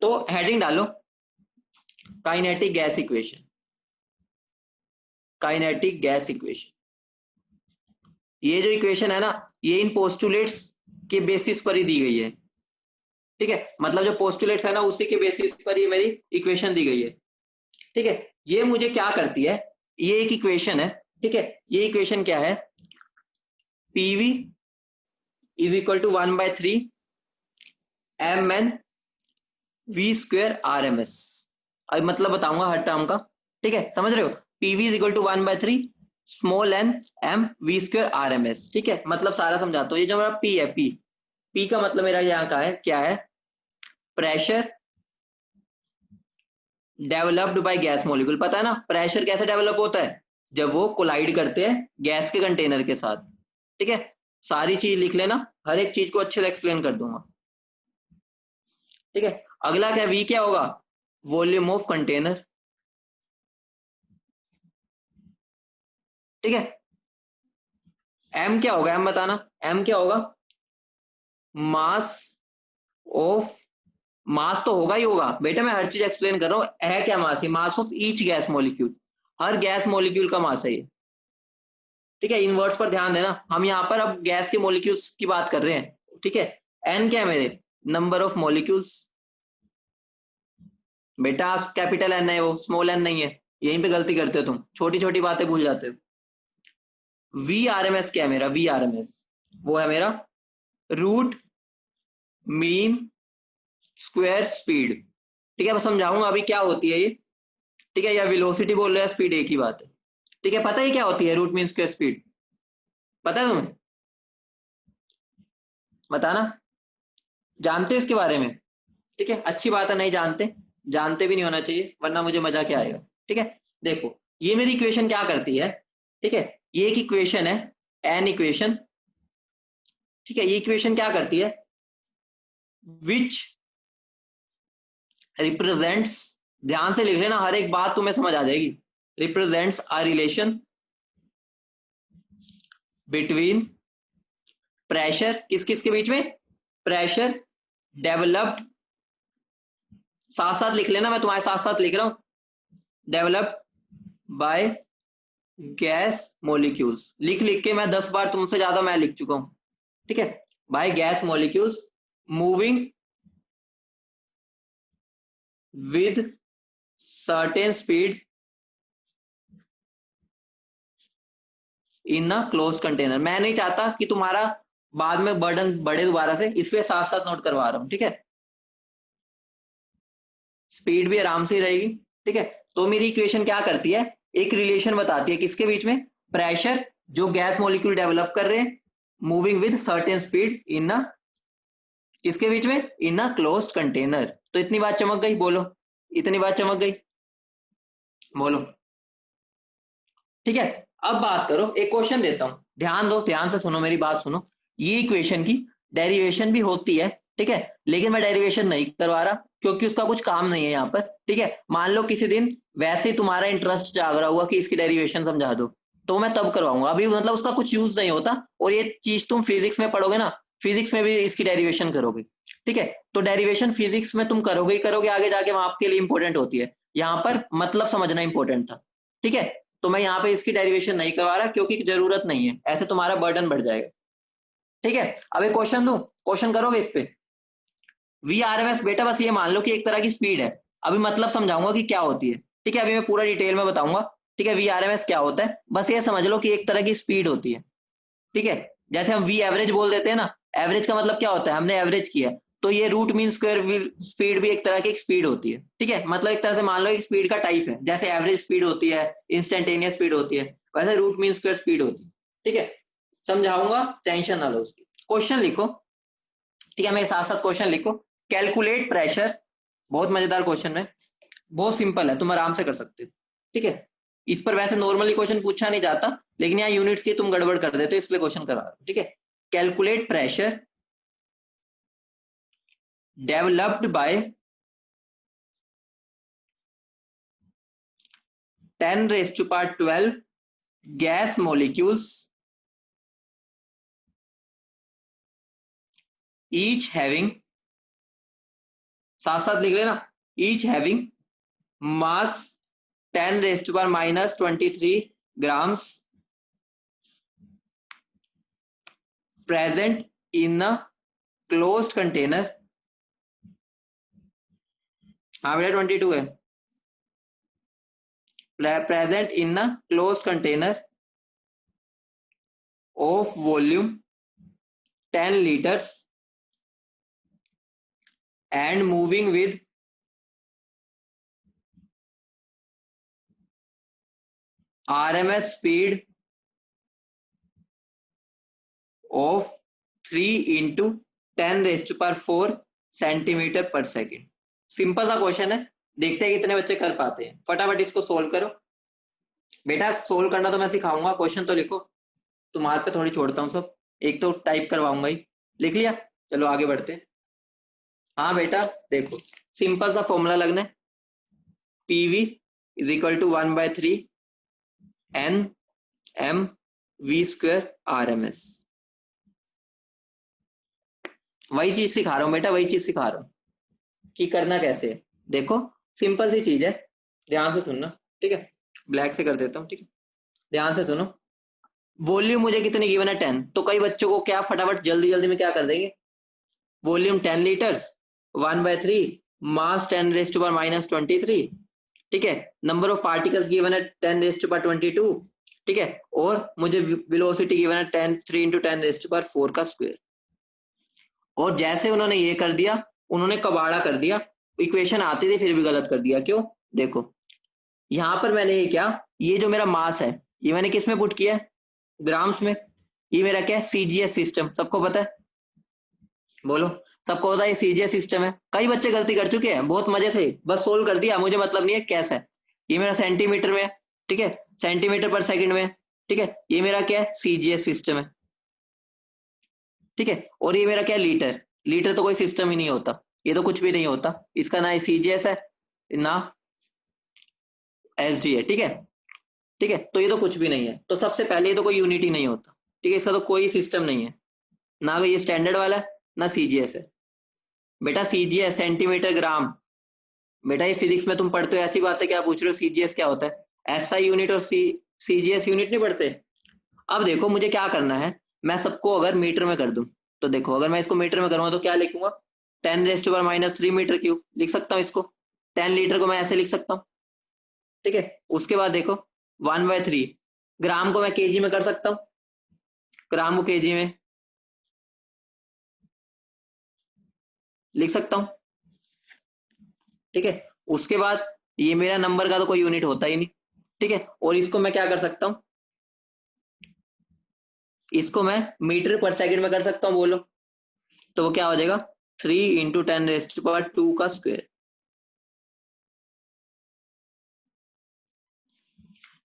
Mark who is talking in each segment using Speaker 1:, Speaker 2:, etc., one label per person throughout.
Speaker 1: तो हेडिंग डालो kinetic gas equation, kinetic gas equation. ये जो इक्वेशन है ना, ये इन पोस्टुलेट्स के बेसिस पर ही दी गई है, ठीक है। मतलब जो पोस्टुलेट्स है ना, उसी के बेसिस पर ही मेरी इक्वेशन दी गई है, ठीक है। ये मुझे क्या करती है, ये एक इक्वेशन है, ठीक है। ये इक्वेशन क्या है, PV is equal to 1/3 mn V square R M S. अब मतलब बताऊंगा हर टर्म का, ठीक है, समझ रहे हो। PV is equal to 1/3 small N M V square R M S, ठीक है। मतलब सारा समझाता हूँ। ये जो मेरा पी है, पी का मतलब मेरा यहाँ का है, क्या है, pressure developed by gas molecule. पता है ना प्रेशर कैसे डेवलप होता है, जब वो कोलाइड करते हैं गैस के कंटेनर के साथ, ठीक है। सारी चीज लिख लेना, हर एक चीज को अच्छे से एक्सप्लेन कर दूंगा, ठीक है। अगला क्या, वी क्या होगा, वॉल्यूम ऑफ कंटेनर, ठीक है। एम क्या होगा, एम बताना, एम क्या होगा, मास ऑफ, मास तो होगा ही होगा बेटा, मैं हर चीज एक्सप्लेन कर रहा हूं। है क्या mass, mass of each gas molecule, हर गैस मॉलिक्यूल का मास है ये, ठीक है। इन वर्ड्स पर ध्यान देना, हम यहाँ पर अब गैस के मॉलिक्यूल्स की बात कर रहे हैं, ठीक है। एन क्या है मेरे, नंबर ऑफ मॉलिक्यूल्स, बेटा कैपिटल एन है वो, स्मॉल एन नहीं है, यहीं पे गलती करते हो तुम, छोटी छोटी बातें भूल जाते हो। वी आर एम एस क्या है मेरा, वी आर एम एस वो है मेरा रूट मीन स्क्वायर स्पीड, ठीक है। मैं समझाऊंगा अभी क्या होती है ये, ठीक है। या वेलोसिटी बोल रहे हैं, स्पीड एक ही बात है, ठीक है। पता है क्या होती है रूट मीन स्क्वायर स्पीड, पता है तुम्हें, बताना, जानते हो इसके बारे में, ठीक है। अच्छी बात है, नहीं जानते, जानते भी नहीं होना चाहिए, वरना मुझे मजा क्या आएगा, ठीक है। देखो ये मेरी इक्वेशन क्या करती है, ठीक है। ये एक इक्वेशन है, एन इक्वेशन, ठीक है। ये इक्वेशन क्या करती है, विच रिप्रेजेंट्स, ध्यान से लिख लेना, हर एक बात तुम्हें समझ आ जाएगी। Represents a relation between pressure, किस किस के बीच में, प्रेशर डेवलप्ड, साथ साथ लिख लेना, मैं तुम्हारे साथ साथ लिख रहा हूं, डेवलप्ड बाय गैस मॉलिक्यूल्स। लिख लिख के मैं 10 बार तुमसे ज्यादा मैं लिख चुका हूं, ठीक है। By gas molecules moving with certain speed in a close container. मैं नहीं चाहता कि तुम्हारा बाद में बर्डन बढ़े दोबारा से, इसलिए साथ साथ नोट करवा रहा हूं, ठीक है। स्पीड भी आराम से ही रहेगी, ठीक है। तो मेरी इक्वेशन क्या करती है, एक रिलेशन बताती है किसके बीच में, प्रेशर जो गैस मॉलिक्यूल डेवलप कर रहे हैं, moving with certain speed in a, किसके बीच में, इन अ क्लोज्ड कंटेनर। तो इतनी बात चमक गई, बोलो, इतनी बात चमक गई, बोलो, ठीक है। अब बात करो, एक क्वेश्चन देता हूं, ध्यान दो, ध्यान से सुनो, मेरी बात सुनो। ये इक्वेशन की डेरिवेशन भी होती है, ठीक है, लेकिन मैं डेरिवेशन नहीं करवा रहा क्योंकि उसका कुछ काम नहीं है यहाँ पर, ठीक है। मान लो किसी दिन वैसे ही तुम्हारा इंटरेस्ट जाग रहा हुआ कि इसकी डेरिवेशन समझा दो, तो मैं तब करवाऊंगा, अभी मतलब उसका कुछ यूज नहीं होता। और ये चीज तुम फिजिक्स में पढ़ोगे ना, फिजिक्स में भी इसकी डेरिवेशन करोगे, ठीक है। तो डेरिवेशन फिजिक्स में तुम करोगे ही करोगे, आगे जाके वहां आपके लिए इंपॉर्टेंट होती है, यहाँ पर मतलब समझना इंपॉर्टेंट था, ठीक है। तो मैं यहाँ पे इसकी डेरिवेशन नहीं करवा रहा क्योंकि जरूरत नहीं है, ऐसे तुम्हारा बर्डन बढ़ जाएगा, ठीक है। अब एक क्वेश्चन दूं, क्वेश्चन करोगे इस पे, वी आर एम एस बेटा बस ये मान लो कि एक तरह की स्पीड है, अभी मतलब समझाऊंगा कि क्या होती है, ठीक है। अभी मैं पूरा डिटेल में बताऊंगा, ठीक है। वी आर एम एस क्या होता है, बस ये समझ लो कि एक तरह की स्पीड होती है, ठीक है। जैसे हम वी एवरेज बोल देते हैं ना, एवरेज का मतलब क्या होता है, हमने एवरेज किया, तो ये रूट मीन स्क्वायर स्पीड भी एक तरह की स्पीड होती है, ठीक है। मतलब एक तरह से मान लो एक स्पीड का टाइप है, जैसे एवरेज स्पीड होती है, इंस्टेंटेनियस स्पीड होती है, वैसे रूट मीन स्क्वायर स्पीड होती है, ठीक है। समझाऊंगा, टेंशन ना लो उसकी। क्वेश्चन लिखो, ठीक है, मेरे साथ साथ क्वेश्चन लिखो। कैलकुलेट प्रेशर, बहुत मजेदार क्वेश्चन है, बहुत सिंपल है, तुम आराम से कर सकते हो, ठीक है। इस पर वैसे नॉर्मली क्वेश्चन पूछा नहीं जाता, लेकिन यहाँ यूनिट्स की तुम गड़बड़ कर देते हो, इसलिए क्वेश्चन करा रहा हूं, ठीक है। Calculate pressure developed by 10⁻12 gas molecules each having साथ साथ लिख लेना, each having mass 10⁻³ grams present in a closed container। हाँ बेटा 22 है। Present in a closed container of volume 10 liters and moving with RMS speed of 3 × 10⁻⁴ centimetre पर second. Simple सा question है, देखते हैं कितने बच्चे कर पाते हैं। फटाफट इसको सोल्व करो बेटा। सोल्व करना तो मैं सिखाऊंगा, क्वेश्चन तो लिखो, तुम्हारे पे थोड़ी छोड़ता हूँ सब। एक तो टाइप करवाऊंगा ही। लिख लिया? चलो आगे बढ़ते हैं। हाँ बेटा देखो, सिंपल सा फॉर्मूला लगना है, PV = 1/3 NmV² RMS। वही चीज सिखा रहा हूँ बेटा, वही चीज सिखा रहा हूँ कि करना कैसे है। देखो सिंपल सी चीज है, ध्यान से सुनना, ठीक है। ब्लैक से कर देता हूँ, ठीक है। ध्यान से सुनो, वॉल्यूम मुझे कितनी गिवन है 10, तो कई बच्चों को क्या फटाफट जल्दी जल्दी में क्या कर देंगे, वॉल्यूम 10 लीटर्स 1/3 मास 10⁻⁻23, ठीक है। नंबर ऑफ पार्टिकल्स गिवन है 10⁻22, ठीक है। और मुझे वेलोसिटी गिवन है 3 × 10⁻⁴ का स्क्वायर। और जैसे उन्होंने ये कर दिया, उन्होंने कबाड़ा कर दिया, इक्वेशन आती थी फिर भी गलत कर दिया। क्यों? देखो यहां पर मैंने ये क्या, ये जो मेरा मास है ये मैंने किस में पुट किया है, ग्राम्स में। ये मेरा क्या है, सीजीएस सिस्टम, सबको पता है, बोलो सबको पता है ये सीजीएस सिस्टम है। कई बच्चे गलती कर चुके हैं, बहुत मजे से बस सोल्व कर दिया, मुझे मतलब नहीं है कैसा है। ये मेरा सेंटीमीटर में है, ठीक है, सेंटीमीटर पर सेकंड में, ठीक है। ये मेरा क्या है, सीजीएस सिस्टम है, ठीक है। और ये मेरा क्या है, लीटर। लीटर तो कोई सिस्टम ही नहीं होता, ये तो कुछ भी नहीं होता, इसका ना सीजीएस है ना एसडी है, ठीक है, ठीक है। तो ये तो कुछ भी नहीं है, तो सबसे पहले ये तो कोई यूनिट ही नहीं होता, ठीक है। इसका तो कोई सिस्टम नहीं है, ना ये स्टैंडर्ड वाला है ना सीजीएस है। बेटा सीजीएस सेंटीमीटर ग्राम, बेटा ये फिजिक्स में तुम पढ़ते हो, ऐसी बात है क्या पूछ रहे हो सीजीएस क्या होता है, एसआई यूनिट और सीजीएस यूनिट नहीं पढ़ते। अब देखो मुझे क्या करना है, मैं सबको अगर मीटर में कर दूं, तो देखो अगर मैं इसको मीटर में करूंगा तो क्या लिखूंगा, 10⁻³ मीटर क्यूब लिख सकता हूँ इसको। 10 लीटर को मैं ऐसे लिख सकता हूँ, ठीक है। उसके बाद देखो 1/3 ग्राम को मैं केजी में कर सकता हूँ, ग्राम को केजी में लिख सकता हूँ, ठीक है। उसके बाद ये मेरा नंबर का तो कोई यूनिट होता ही नहीं, ठीक है। और इसको मैं क्या कर सकता हूँ, इसको मैं मीटर पर सेकंड में कर सकता हूँ, बोलो तो वो क्या हो जाएगा, 3 × 10⁻² का स्क्वायर।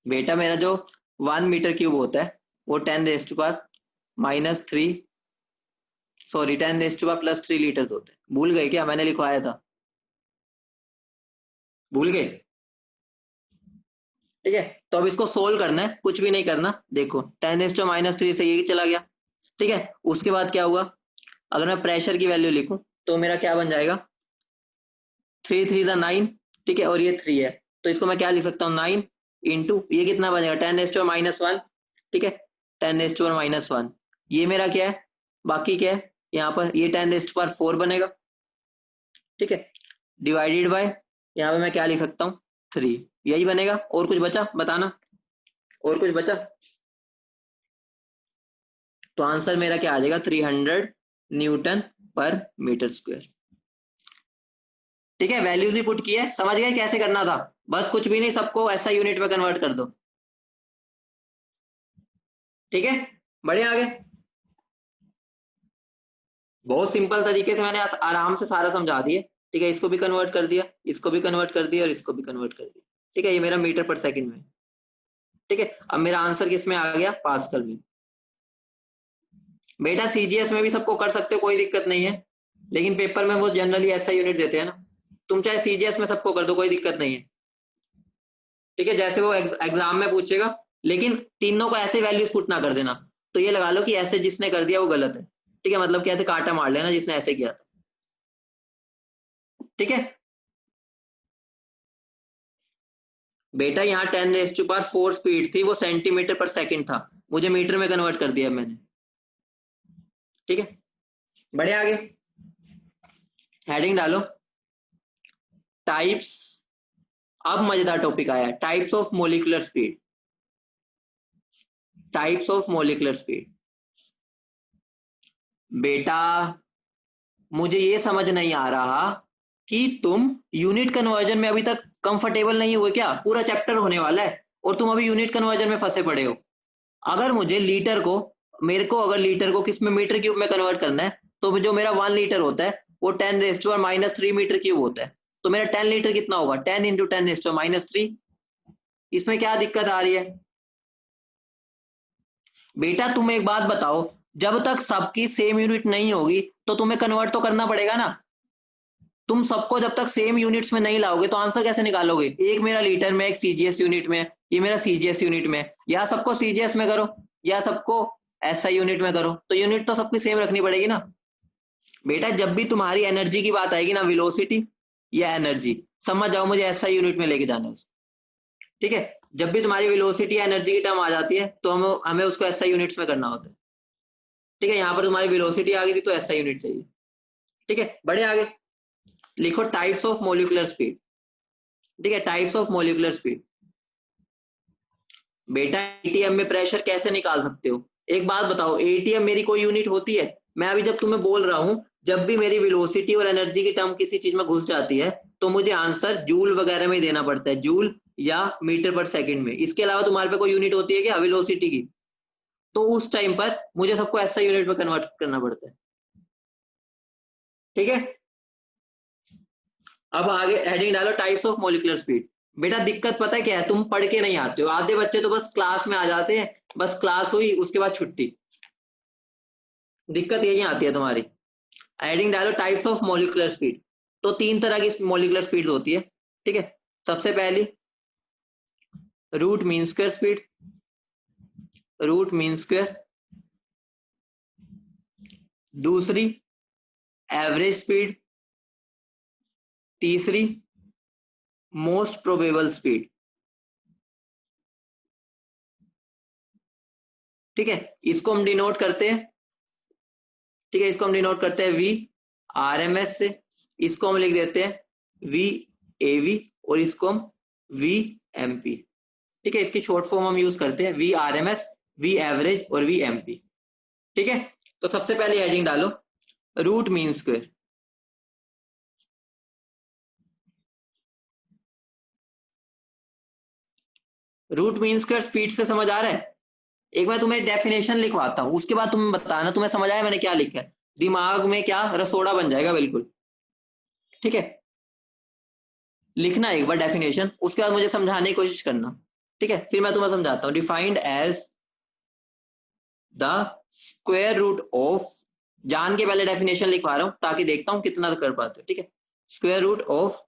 Speaker 1: बेटा मेरा जो 1 मीटर क्यूब होता है वो 10⁻³ सॉरी 10⁻+3 लीटर होते हैं। भूल गए क्या, मैंने लिखवाया था, भूल गए, ठीक है। तो अब इसको सोल्व करना है, कुछ भी नहीं करना। देखो 10⁻³ से ये चला गया, ठीक है। उसके बाद क्या हुआ, अगर मैं प्रेशर की वैल्यू लिखूं तो मेरा क्या बन जाएगा, 3 × 3 = 9, ठीक है। और ये 3 है, तो इसको मैं क्या लिख सकता हूँ, 9 इंटू ये कितना बनेगा 10⁻⁻1, ठीक है, 10⁻⁻1। ये मेरा क्या है, बाकी क्या है यहाँ पर, ये 10⁻⁴ बनेगा, ठीक है। डिवाइडेड बाय यहाँ पे मैं क्या लिख सकता हूँ, 3, यही बनेगा। और कुछ बचा बताना, और कुछ बचा, तो आंसर मेरा क्या आ जाएगा, 300 न्यूटन पर मीटर स्क्वायर, ठीक है। वैल्यूज भी पुट की है, समझ गए कैसे करना था, बस कुछ भी नहीं, सबको ऐसा यूनिट में कन्वर्ट कर दो, ठीक है। बढ़िया आगे, बहुत सिंपल तरीके से मैंने आराम से सारा समझा दिया, ठीक है। इसको भी कन्वर्ट कर दिया, इसको भी कन्वर्ट कर दिया और इसको भी कन्वर्ट कर दिया, ठीक है। ये मेरा मीटर पर सेकंड में, ठीक है। अब मेरा आंसर किस में आ गया, पास्कल में। बेटा सीजीएस में भी सबको कर सकते हो, कोई दिक्कत नहीं है, लेकिन पेपर में वो जनरली ऐसा यूनिट देते हैं ना, तुम चाहे सीजीएस में सबको कर दो, कोई दिक्कत नहीं है, ठीक है। जैसे वो एग्जाम में पूछेगा, लेकिन तीनों को ऐसे वैल्यूज पुट ना कर देना, तो ये लगा लो कि ऐसे जिसने कर दिया वो गलत है, ठीक है। मतलब कि ऐसे काटा मार लेना जिसने ऐसे किया था, ठीक है बेटा, यहाँ 10⁴ स्पीड थी, वो सेंटीमीटर पर सेकंड था, मुझे मीटर में कन्वर्ट कर दिया मैंने। ठीक है बढ़े आगे, हेडिंग डालो टाइप्स। अब मजेदार टॉपिक आया, types of molecular speed. Types of molecular speed. बेटा मुझे ये समझ नहीं आ रहा कि तुम यूनिट कन्वर्जन में अभी तक कंफर्टेबल नहीं हुए क्या? पूरा चैप्टर होने वाला है और तुम अभी यूनिट कन्वर्जन में फंसे पड़े हो। अगर मुझे लीटर को, मेरे को अगर लीटर को किस में, मीटर क्यूब में कन्वर्ट करना है, तो जो मेरा 1 लीटर होता है वो 10⁻³ मीटर क्यूब होता है। तो मेरा 10 लीटर कितना होगा? 10 इंटू 10⁻³ इसमें क्या दिक्कत आ रही है? बेटा तुम एक बात बताओ, जब तक सबकी सेम यूनिट नहीं होगी तो तुम्हें कन्वर्ट तो करना पड़ेगा ना। तुम सबको जब तक सेम यूनिट्स में नहीं लाओगे तो आंसर कैसे निकालोगे? एक मेरा लीटर में, एक सीजीएस यूनिट में, ये मेरा सीजीएस यूनिट में, या सबको सीजीएस में करो या सबको एसआई यूनिट में करो, तो यूनिट तो सबकी सेम रखनी पड़ेगी ना। बेटा जब भी तुम्हारी एनर्जी की बात आएगी ना, वेलोसिटी या एनर्जी, समझ जाओ मुझे एसआई यूनिट में लेके जाना है। ठीक है जब भी तुम्हारी वेलोसिटी या एनर्जी की टर्म आ जाती है तो हमें उसको एसआई यूनिट्स में करना होता है। ठीक है यहाँ पर तुम्हारी वेलोसिटी आ गई थी तो एसआई यूनिट चाहिए। ठीक है बढ़े आगे, लिखो टाइप्स ऑफ मोलिकुलर स्पीड। ठीक है टाइप्स ऑफ मोलिकुलर स्पीड। बेटा एटीएम में प्रेशर कैसे निकाल सकते हो? एक बात बताओ, एटीएम मेरी कोई यूनिट होती है? मैं अभी जब तुम्हें बोल रहा हूं, जब भी मेरी वेलोसिटी और एनर्जी की टर्म किसी चीज में घुस जाती है तो मुझे आंसर जूल वगैरह में ही देना पड़ता है, जूल या मीटर पर सेकंड में। इसके अलावा तुम्हारे पे कोई यूनिट होती है क्या वेलोसिटी की? तो उस टाइम पर मुझे सबको ऐसा यूनिट में कन्वर्ट करना पड़ता है। ठीक है अब आगे हेडिंग डालो टाइप्स ऑफ मोलिकुलर स्पीड। बेटा दिक्कत पता है क्या है, तुम पढ़ के नहीं आते हो। आधे बच्चे तो बस क्लास में आ जाते हैं, बस क्लास हुई उसके बाद छुट्टी। दिक्कत यही आती है तुम्हारी। हेडिंग डालो टाइप्स ऑफ मोलिकुलर स्पीड। तो 3 तरह की मोलिकुलर स्पीड होती है। ठीक है सबसे पहली root mean square speed. Root mean square. दूसरी एवरेज स्पीड। तीसरी मोस्ट प्रोबेबल स्पीड। ठीक है इसको हम डिनोट करते हैं। ठीक है इसको हम डिनोट करते हैं वी आर एम एस से। इसको हम लिख देते हैं वी ए वी और इसको हम वी एम पी। ठीक है इसकी शॉर्ट फॉर्म हम यूज करते हैं V R M S, V average और वी एम पी। ठीक है तो सबसे पहले हेडिंग डालो root mean square. Root mean square speed से समझ आ रहा है? एक मैं तुम्हें डेफिनेशन लिखवाता हूं, उसके बाद तुम्हें बताना तुम्हें समझ आया मैंने क्या लिखा है। दिमाग में क्या रसोड़ा बन जाएगा बिल्कुल। ठीक है लिखना एक बार डेफिनेशन, उसके बाद मुझे समझाने की कोशिश करना। ठीक है फिर मैं तुम्हें समझाता हूँ। Defined as the square root of, जान के पहले डेफिनेशन लिखवा रहा हूं ताकि देखता हूं कितना कर पाते हो। ठीक है square root of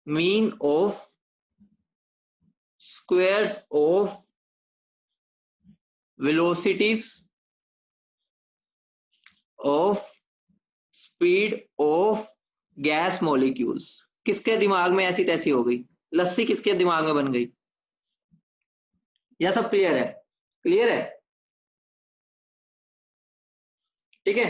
Speaker 1: mean of squares of velocities of speed of gas molecules. किसके दिमाग में ऐसी तैसी हो गई? लस्सी किसके दिमाग में बन गई? यह सब क्लियर है? क्लियर है? ठीक है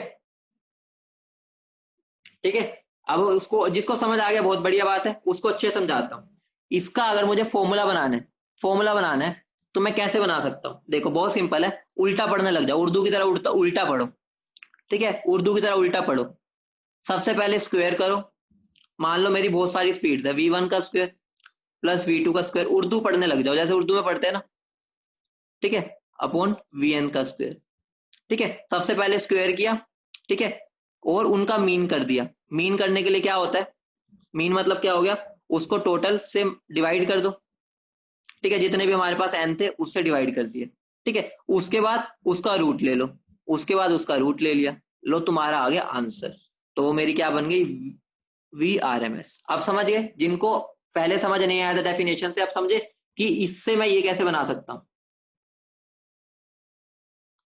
Speaker 1: ठीक है अब उसको, जिसको समझ आ गया बहुत बढ़िया बात है, उसको अच्छे से समझाता हूं। इसका अगर मुझे फॉर्मूला बनाना है, फॉर्मूला बनाना है तो मैं कैसे बना सकता हूं? देखो बहुत सिंपल है, उल्टा पढ़ने लग जाओ, उर्दू की तरह उल्टा उल्टा पढ़ो। ठीक है उर्दू की तरह उल्टा पढ़ो। सबसे पहले स्क्वायर करो। मान लो मेरी बहुत सारी स्पीड्स है, v1 का स्क्वायर प्लस v2 का स्क्वायर, उर्दू पढ़ने लग जाओ जैसे उर्दू में पढ़ते हैं ना। ठीक है अपॉन vn का स्क्वायर। ठीक है सबसे पहले स्क्वायर किया। ठीक है और उनका मीन कर दिया। मीन करने के लिए क्या होता है? मीन मतलब क्या हो गया? उसको टोटल से डिवाइड कर दो। ठीक है जितने भी हमारे पास एन थे उससे डिवाइड कर दिए। ठीक है उसके बाद उसका रूट ले लो, उसके बाद उसका रूट ले लिया, लो तुम्हारा आ गया आंसर। तो वो मेरी क्या बन गई? V R M S. अब समझ गए? जिनको पहले समझ नहीं आया था डेफिनेशन से, अब समझे कि इससे मैं ये कैसे बना सकता हूं।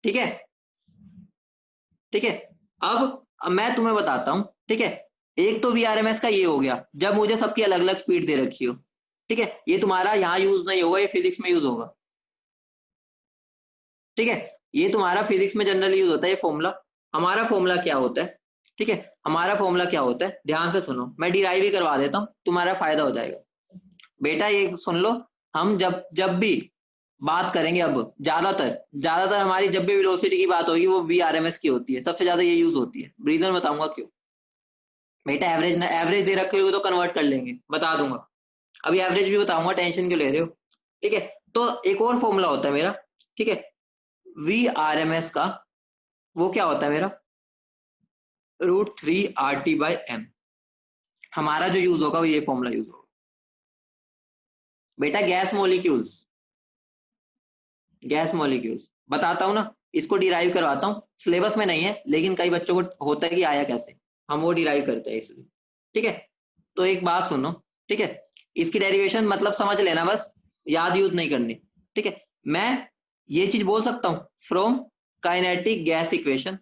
Speaker 1: ठीक है ठीक है अब मैं तुम्हें बताता हूं ठीक है। एक तो VRMS का ये हो गया जब मुझे सबकी अलग अलग स्पीड दे रखी हो, ठीक है। ये तुम्हारा यहाँ यूज नहीं होगा, ये फिजिक्स में यूज होगा, ठीक है। ये तुम्हारा फिजिक्स में जनरली यूज होता है ये फॉर्मूला। हमारा फॉर्मूला क्या होता है, ठीक है, हमारा फॉर्मूला क्या होता है, ध्यान से सुनो, मैं डिराइव ही करवा देता हूँ, तुम्हारा फायदा हो जाएगा। बेटा ये सुन लो, हम जब जब भी बात करेंगे, अब ज्यादातर ज्यादातर हमारी जब भी वेलोसिटी की बात होगी वो VRMS की होती है, सबसे ज्यादा ये यूज होती है। रीजन बताऊंगा क्यों। बेटा एवरेज ना, एवरेज दे रखे हो तो कन्वर्ट कर लेंगे, बता दूंगा। अभी एवरेज भी बताऊंगा, टेंशन क्यों ले रहे हो, ठीक है। तो एक और फॉर्मूला होता है मेरा, ठीक है, VRMS का, वो क्या होता है मेरा, √3 RT/m। हमारा जो यूज होगा वो ये फॉर्मूला यूज होगा। बेटा गैस मॉलिक्यूल्स बताता हूँ ना, इसको डिराइव करवाता हूँ, सिलेबस में नहीं है लेकिन कई बच्चों को होता है कि आया कैसे, हम वो डिराइव करते हैं इसलिए, ठीक है। तो एक बात सुनो, ठीक है, इसकी डेरिवेशन मतलब समझ लेना बस, याद यूज नहीं करनी, ठीक है। मैं ये चीज बोल सकता हूँ फ्रॉम काइनेटिक गैस इक्वेशन,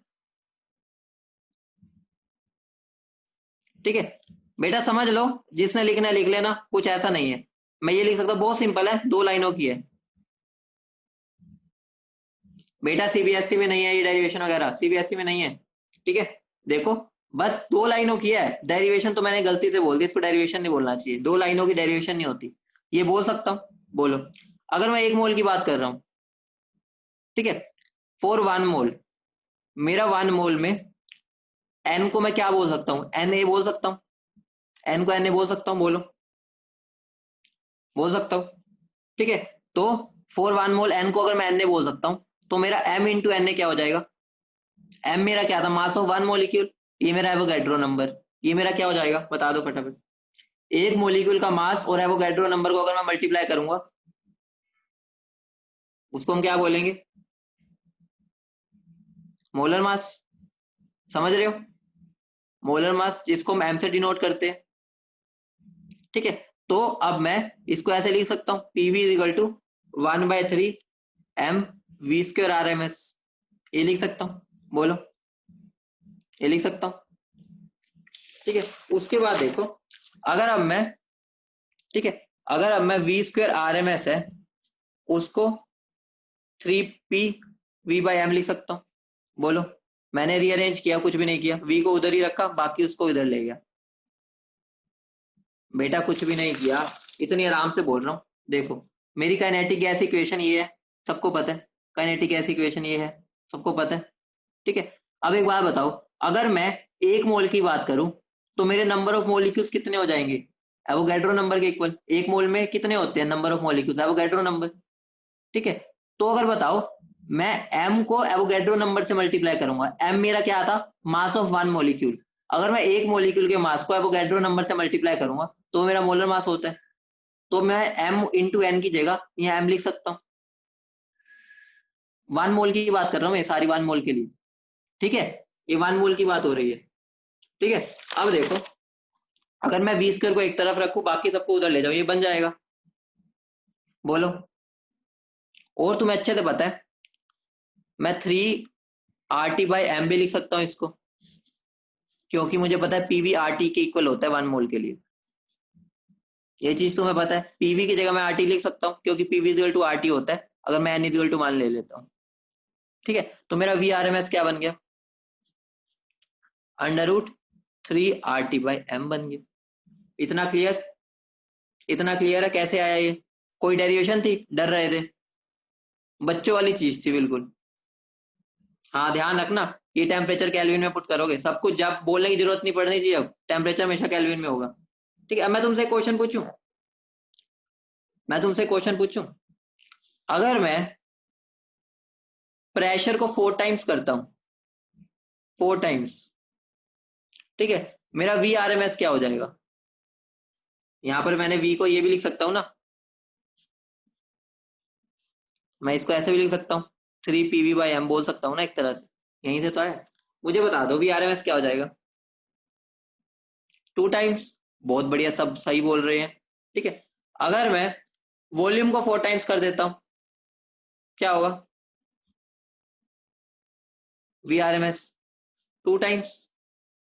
Speaker 1: ठीक है। बेटा समझ लो, जिसने लिखना है लिख लेना, कुछ ऐसा नहीं है। मैं ये लिख सकता हूँ, बहुत सिंपल है, 2 लाइनों की है। बेटा CBSE में नहीं है ये डेरिवेशन वगैरह, CBSE में नहीं है, ठीक है। देखो, बस 2 लाइनों की है, डेरिवेशन तो मैंने गलती से बोल दी, इसको डेरिवेशन नहीं बोलना चाहिए, 2 लाइनों की डेरिवेशन नहीं होती। ये बोल सकता हूँ, बोलो। अगर मैं 1 मोल की बात कर रहा हूँ, ठीक है, फॉर 1 मोल, मेरा 1 मोल में एन को मैं क्या बोल सकता हूँ, Na बोल सकता हूँ, एन को Na बोल सकता हूँ, बोलो, बोल सकता हूँ, ठीक है। तो फॉर 1 मोल एन को अगर मैं Na बोल सकता हूँ, तो मेरा M इंटू Na क्या हो जाएगा, एम मेरा क्या था, मास ऑफ 1 मॉलिक्यूल, ये मेरा एवोगैड्रो नंबर, ये मेरा क्या हो जाएगा, बता दो फटाफट। एक मॉलिक्यूल का मास और एवोगैड्रो नंबर को अगर मैं मल्टीप्लाई करूंगा, उसको हम क्या बोलेंगे, मोलर मास, समझ रहे हो, मोलर मास जिसको हम एम से डिनोट करते हैं, ठीक है। तो अब मैं इसको ऐसे लिख सकता हूँ, PV is equal to 1/3 m v² RMS, ये लिख सकता हूँ, बोलो, ये लिख सकता हूँ, ठीक है। उसके बाद देखो, अगर अब मैं, ठीक है, अगर अब मैं V²RMS है उसको 3 p v/m लिख सकता हूँ, बोलो। मैंने रीअरेंज किया, कुछ भी नहीं किया, V को उधर ही रखा, बाकी उसको इधर ले गया। बेटा कुछ भी नहीं किया, इतनी आराम से बोल रहा हूँ। देखो, मेरी काइनेटिक गैस इक्वेशन ये है, सबको पता है, काइनेटिक गैस इक्वेशन ये है, सबको पता है, ठीक है। अब एक बात बताओ, अगर मैं 1 मोल की बात करूं तो मेरे नंबर ऑफ मोलिक्यूल्स कितने हो जाएंगे, एवोगैड्रो नंबर के इक्वल। 1 मोल में कितने होते हैं number of molecules, Avogadro number, ठीक है। तो अगर बताओ, मैं एम को एवोगैड्रो नंबर से मल्टीप्लाई करूंगा, एम मेरा क्या था, मास ऑफ 1 मॉलिक्यूल, अगर मैं 1 मॉलिक्यूल के मास को एवोगैड्रो नंबर से मल्टीप्लाई करूंगा तो मेरा मोलर मास होता है। तो मैं एम इंटू एन की जगह यहाँ एम लिख सकता हूँ, 1 मोल की बात कर रहा हूँ मैं, सारी 1 मोल के लिए, ठीक है। ये 1 मोल की बात हो रही है, ठीक है। अब देखो, अगर मैं V² को एक तरफ रखूं, बाकी सबको उधर ले जाओ, ये बन जाएगा, बोलो। और तुम्हें अच्छे से पता है, मैं 3 RT/m भी लिख सकता हूँ इसको, क्योंकि मुझे पता है PV RT के इक्वल होता है 1 मोल के लिए। ये चीज तुम्हें पता है, PV की जगह मैं RT लिख सकता हूँ, क्योंकि PV इक्वल टू RT होता है, अगर मैं N इक्वल टू मान ले लेता हूँ, ठीक है। तो मेरा VRMS क्या बन गया, √3 RT/m बन गया। इतना क्लियर, इतना क्लियर है कैसे आया ये, कोई डेरिवेशन थी, डर रहे थे, बच्चों वाली चीज थी बिल्कुल। हाँ ध्यान रखना, ये टेम्परेचर केल्विन में पुट करोगे, सब कुछ जब बोलने की जरूरत नहीं पड़नी चाहिए, अब टेम्परेचर हमेशा केल्विन में होगा, ठीक है। अब मैं तुमसे क्वेश्चन पूछूं, मैं तुमसे क्वेश्चन पूछूं, अगर मैं प्रेशर को 4 टाइम्स करता हूं, 4 टाइम्स, ठीक है, मेरा VRMS क्या हो जाएगा। यहां पर मैंने V को ये भी लिख सकता हूं ना, मैं इसको ऐसे भी लिख सकता हूँ, 3 PV/m बोल सकता हूँ ना एक तरह से, यहीं से तो है। मुझे बता दो VRMS क्या हो जाएगा, 2 टाइम्स, बहुत बढ़िया, सब सही बोल रहे हैं, ठीक है। अगर मैं वॉल्यूम को 4 टाइम्स कर देता हूं, क्या होगा, VRMS 2 टाइम्स,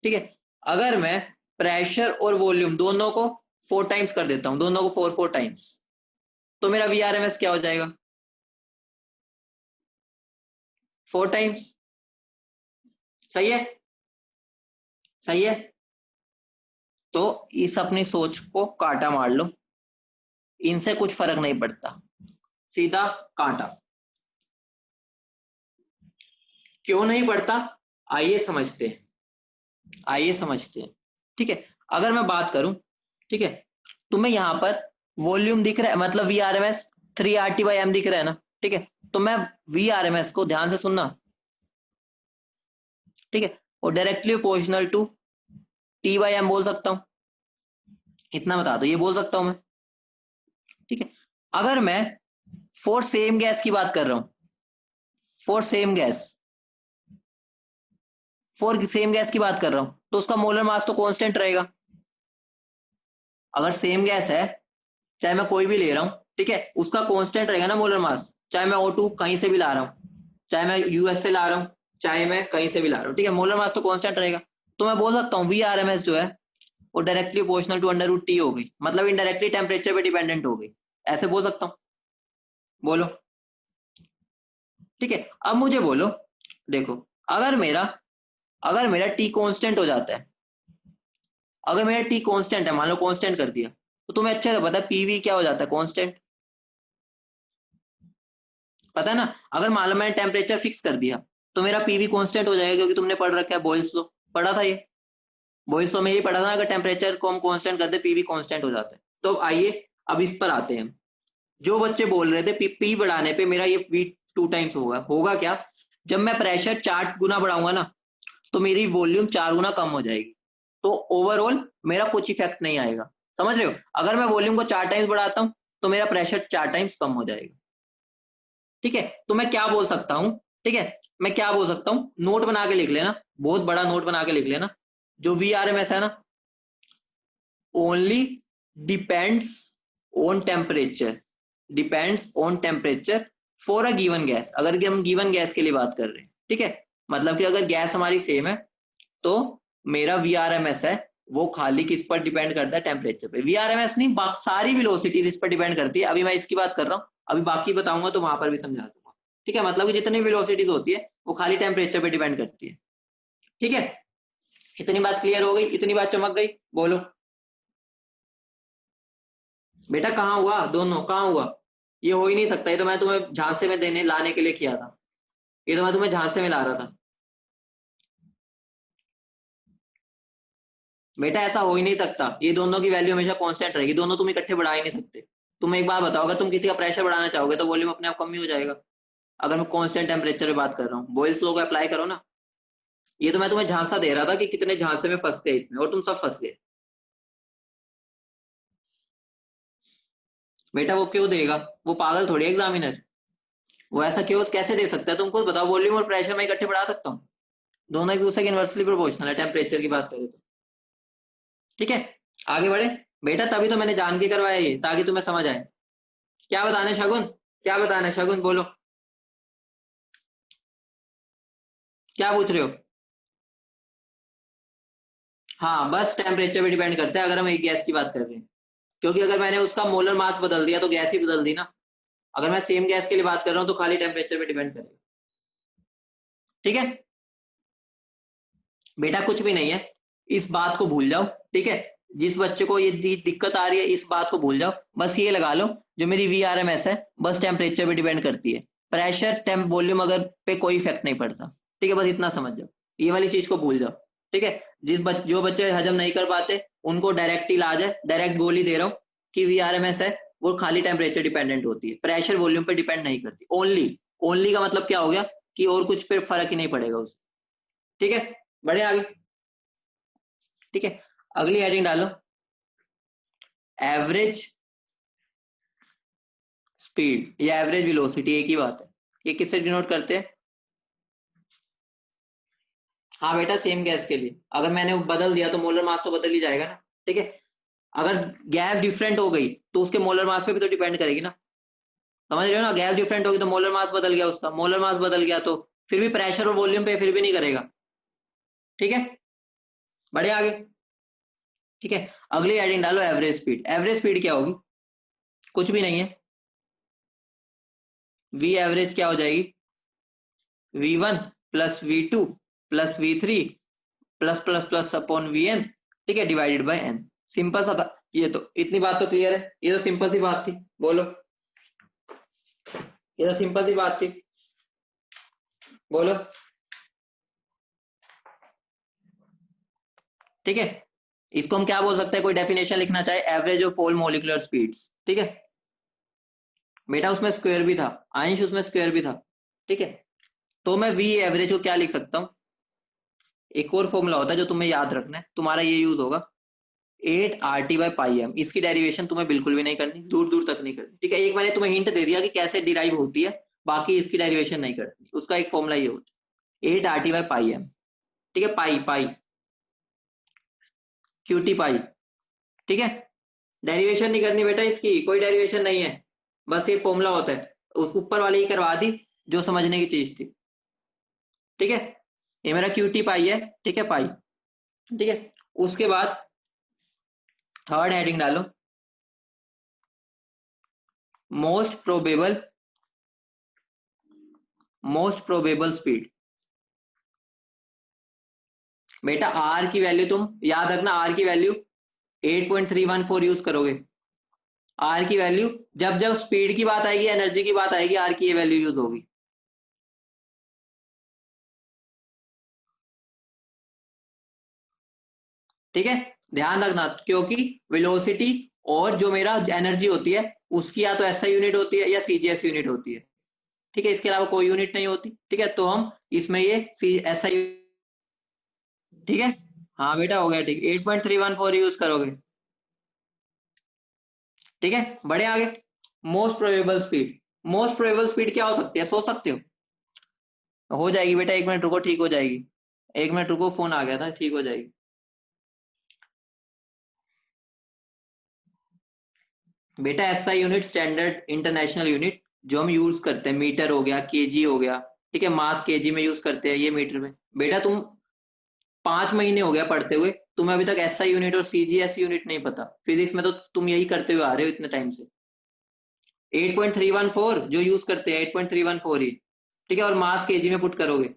Speaker 1: ठीक है। अगर मैं प्रेशर और वॉल्यूम दोनों को 4 टाइम्स कर देता हूं, दोनों को 4 टाइम्स, तो मेरा VRMS क्या हो जाएगा? 4 टाइम्स। सही है, सही है। तो इस अपनी सोच को कांटा मार लो, इनसे कुछ फर्क नहीं पड़ता, सीधा कांटा। क्यों नहीं पड़ता? आइए समझते हैं, आइए समझते हैं। ठीक है, अगर मैं बात करूं, ठीक है, तुम्हें यहां पर वॉल्यूम दिख रहा है, मतलब VRMS 3RT/M दिख रहा है ना? ठीक है, तो मैं VRMS को ध्यान से सुनना, ठीक है, और डायरेक्टली प्रोपोर्शनल टू T/M बोल सकता हूं, इतना बता दो, ये बोल सकता हूं मैं। ठीक है, अगर मैं फॉर सेम गैस की बात कर रहा हूं, for same gas, for same gas की बात कर रहा हूं, तो उसका मोलर मास तो कांस्टेंट रहेगा। अगर सेम गैस है, चाहे मैं कोई भी ले रहा हूं, ठीक है, उसका कांस्टेंट रहेगा ना मोलर मास, चाहे मैं O2 कहीं से भी ला रहा हूं, चाहे मैं यूएस से ला रहा हूं, चाहे मैं कहीं से भी ला रहा हूं, ठीक है, मोलर मास तो कांस्टेंट रहेगा। तो मैं बोल सकता हूं VRMS जो है वो डायरेक्टली प्रोपोर्शनल टू √T हो गई, मतलब इनडायरेक्टली टेम्परेचर पे डिपेंडेंट हो गई, ऐसे बोल सकता हूं। बोलो। ठीक है, अब मुझे बोलो, देखो, अगर मेरा अगर मेरा टी कांस्टेंट हो जाता है, अगर मेरा टी कांस्टेंट है, मान लो कांस्टेंट कर दिया, तो तुम्हें अच्छे से पता है पीवी क्या हो जाता है, कांस्टेंट, पता है ना? अगर मान लो मैंने टेम्परेचर फिक्स कर दिया, तो मेरा पीवी कांस्टेंट हो जाएगा, क्योंकि तुमने पढ़ रखा है बॉयल्स लॉ, पढ़ा था ये, बॉयल्स लॉ में ये पढ़ा था, अगर टेम्परेचर को हम कांस्टेंट करते पीवी कांस्टेंट हो जाता है। तो आइए अब इस पर आते हैं। जो बच्चे बोल रहे थे पी बढ़ाने पे मेरा ये वी 2 टाइम्स होगा, होगा क्या? जब मैं प्रेशर 4 गुना बढ़ाऊंगा ना, तो मेरी वॉल्यूम 4 गुना कम हो जाएगी, तो ओवरऑल मेरा कुछ इफेक्ट नहीं आएगा। समझ रहे हो? अगर मैं वॉल्यूम को 4 टाइम्स बढ़ाता हूं, तो मेरा प्रेशर 4 टाइम्स कम हो जाएगा। ठीक है, तो मैं क्या बोल सकता हूं, ठीक है, मैं क्या बोल सकता हूं, नोट बना के लिख लेना, बहुत बड़ा नोट बना के लिख लेना, जो VRMS है ना, only depends on temperature, depends on temperature for a given gas. अगर हम गिवन गैस के लिए बात कर रहे हैं, ठीक है, मतलब कि अगर गैस हमारी सेम है, तो मेरा VRMS है वो खाली किस पर डिपेंड करता है, टेम्परेचर पे। VRMS नहीं, सारी वेलोसिटीज इस पर डिपेंड करती है। अभी मैं इसकी बात कर रहा हूँ, अभी बाकी बताऊंगा तो वहां पर भी समझा दूंगा। ठीक है, मतलब कि जितनी वेलोसिटीज होती है वो खाली टेम्परेचर पे डिपेंड करती है। ठीक है, इतनी बात क्लियर हो गई, इतनी बात चमक गई? बोलो बेटा, कहाँ हुआ, दोनों कहाँ हुआ? ये हो ही नहीं सकता, ये तो मैं तुम्हें झांसे में देने लाने के लिए किया था, ये तो मैं तुम्हें झांसे में ला रहा था। बेटा ऐसा हो ही नहीं सकता, ये दोनों की वैल्यू हमेशा कांस्टेंट रहेगी, दोनों तुम इकट्ठे बढ़ा ही नहीं सकते। तुम एक बात बताओ, अगर तुम किसी का प्रेशर बढ़ाना चाहोगे तो वॉल्यूम अपने आप कम ही हो जाएगा। अगर मैं कांस्टेंट टेम्परेचर पे बात कर रहा हूँ, बॉयल्स लॉ को अप्लाई करो ना। ये तो मैं तुम्हें झांसा दे रहा था कि कितने झांसे में फंसते हैं इसमें, और तुम सब फंस गए। बेटा वो क्यों देगा, वो पागल थोड़ी एग्जामिनर, वो ऐसा क्यों कैसे दे सकता है? तुम खुद बताओ, वॉल्यूम और प्रेशर मैं इकट्ठे बढ़ा सकता हूँ? दोनों एक दूसरे के इनवर्सली प्रोपोर्शनल है टेम्परेचर की बात करें तो। ठीक है, आगे बढ़े बेटा, तभी तो मैंने जान के करवाया ये, ताकि तुम्हें समझ आए। क्या बताना है शगुन, क्या बताना है शगुन, बोलो क्या पूछ रहे हो? हाँ, बस टेम्परेचर पे डिपेंड करता है, अगर हम एक गैस की बात कर रहे हैं, क्योंकि अगर मैंने उसका मोलर मास बदल दिया तो गैस ही बदल दी ना। अगर मैं सेम गैस के लिए बात कर रहा हूँ तो खाली टेम्परेचर पे डिपेंड करेगा। ठीक है बेटा, कुछ भी नहीं है, इस बात को भूल जाओ। ठीक है, जिस बच्चे को ये दिक्कत आ रही है इस बात को भूल जाओ, बस ये लगा लो, जो मेरी VRMS है बस टेम्परेचर पे डिपेंड करती है, प्रेशर टेम्प वॉल्यूम अगर पे कोई इफेक्ट नहीं पड़ता। ठीक है, बस इतना समझ जाओ, ये वाली चीज को भूल जाओ। ठीक है, जो बच्चे हजम नहीं कर पाते उनको डायरेक्ट इलाज है, डायरेक्ट गोली दे रहा हूँ कि VRMS है वो खाली टेम्परेचर डिपेंडेंट होती है, प्रेशर वॉल्यूम पे डिपेंड नहीं करती। ओनली, ओनली का मतलब क्या हो गया कि और कुछ पे फर्क ही नहीं पड़ेगा उससे। ठीक है, बढ़े आगे। ठीक है, अगली हेडिंग डालो, एवरेज स्पीड या एवरेज वेलोसिटी, एक ही बात है। ये किससे डिनोट करते हैं? हाँ बेटा, सेम गैस के लिए अगर मैंने बदल दिया तो मोलर मास तो बदल ही जाएगा ना। ठीक है, अगर गैस डिफरेंट हो गई तो उसके मोलर मास पे भी तो डिपेंड करेगी ना। समझ रहे हो ना, गैस डिफरेंट होगी तो मोलर मास बदल गया, उसका मोलर मास बदल गया तो फिर भी प्रेशर और वॉल्यूम पे फिर भी नहीं करेगा। ठीक है, बढ़े आगे। ठीक है, अगली हेडिंग डालो एवरेज स्पीड। एवरेज स्पीड क्या होगी? कुछ भी नहीं है। वी एवरेज क्या हो जाएगी? V1 plus V2 plus V3 plus plus plus upon Vn, ठीक है, डिवाइडेड बाय n। सिंपल सा था ये तो, इतनी बात तो क्लियर है, ये तो सिंपल सी बात थी। बोलो, ये तो सिंपल सी बात थी, बोलो। ठीक है, इसको हम क्या बोल सकते हैं? कोई डेफिनेशन लिखना चाहे, average of all molecular speeds. ठीक है बेटा, उसमें स्क्वायर भी था, अंश उसमें स्क्वायर भी था। ठीक है, तो मैं वी एवरेज को क्या लिख सकता हूं? एक और फॉर्मूला होता है जो तुम्हें याद रखना है, तुम्हारा ये यूज होगा, 8 RT/πm। इसकी डेरिवेशन तुम्हें बिल्कुल भी नहीं करनी, दूर दूर तक नहीं करनी। ठीक है, एक मैंने तुम्हें हिंट दे दिया कि कैसे डिराइव होती है, बाकी इसकी डेरिवेशन नहीं करनी। उसका एक फॉर्मूला ये होता है, 8 RT/πm। ठीक है, पाई पाई, क्यूटी पाई। ठीक है, डेरिवेशन नहीं करनी बेटा, इसकी कोई डेरिवेशन नहीं है, बस ये फॉर्मूला होता है। उस ऊपर वाली ही करवा दी जो समझने की चीज थी। ठीक है, ये मेरा क्यूटी पाई है। ठीक है, पाई। ठीक है, उसके बाद थर्ड हेडिंग डालो, मोस्ट प्रोबेबल स्पीड। बेटा आर की वैल्यू तुम याद रखना, आर की वैल्यू 8.314 यूज करोगे। आर की वैल्यू, जब जब स्पीड की बात आएगी, एनर्जी की बात आएगी, आर की ये वैल्यू यूज होगी। ठीक है, ध्यान रखना, क्योंकि वेलोसिटी और जो मेरा एनर्जी होती है उसकी या तो एसआई यूनिट होती है या सीजीएस यूनिट होती है। ठीक है, इसके अलावा कोई यूनिट नहीं होती। ठीक है, तो हम इसमें ये एसआई। ठीक है, हाँ बेटा हो गया। ठीक, 8.314 यूज करोगे। ठीक है, बढ़े आगे। Most probable speed. Most probable speed क्या हो सकती है, सोच सकते हो जाएगी बेटा, 1 मिनट रुको, ठीक हो जाएगी। 1 मिनट रुको, फोन आ गया था, ठीक हो जाएगी। बेटा SI unit standard international unit जो हम यूज करते हैं, मीटर हो गया, केजी हो गया। ठीक है, मास केजी में यूज करते हैं, ये मीटर में। बेटा तुम 5 महीने हो गया पढ़ते हुए, तुम्हें अभी तक एसआई यूनिट और सीजीएस यूनिट नहीं पता। फिजिक्स में तो तुम यही करते हुए आ रहे हो इतने टाइम से। 8.314 जो यूज करते हैं, 8.314 ही। ठीक है, और मास केजी में पुट करोगे,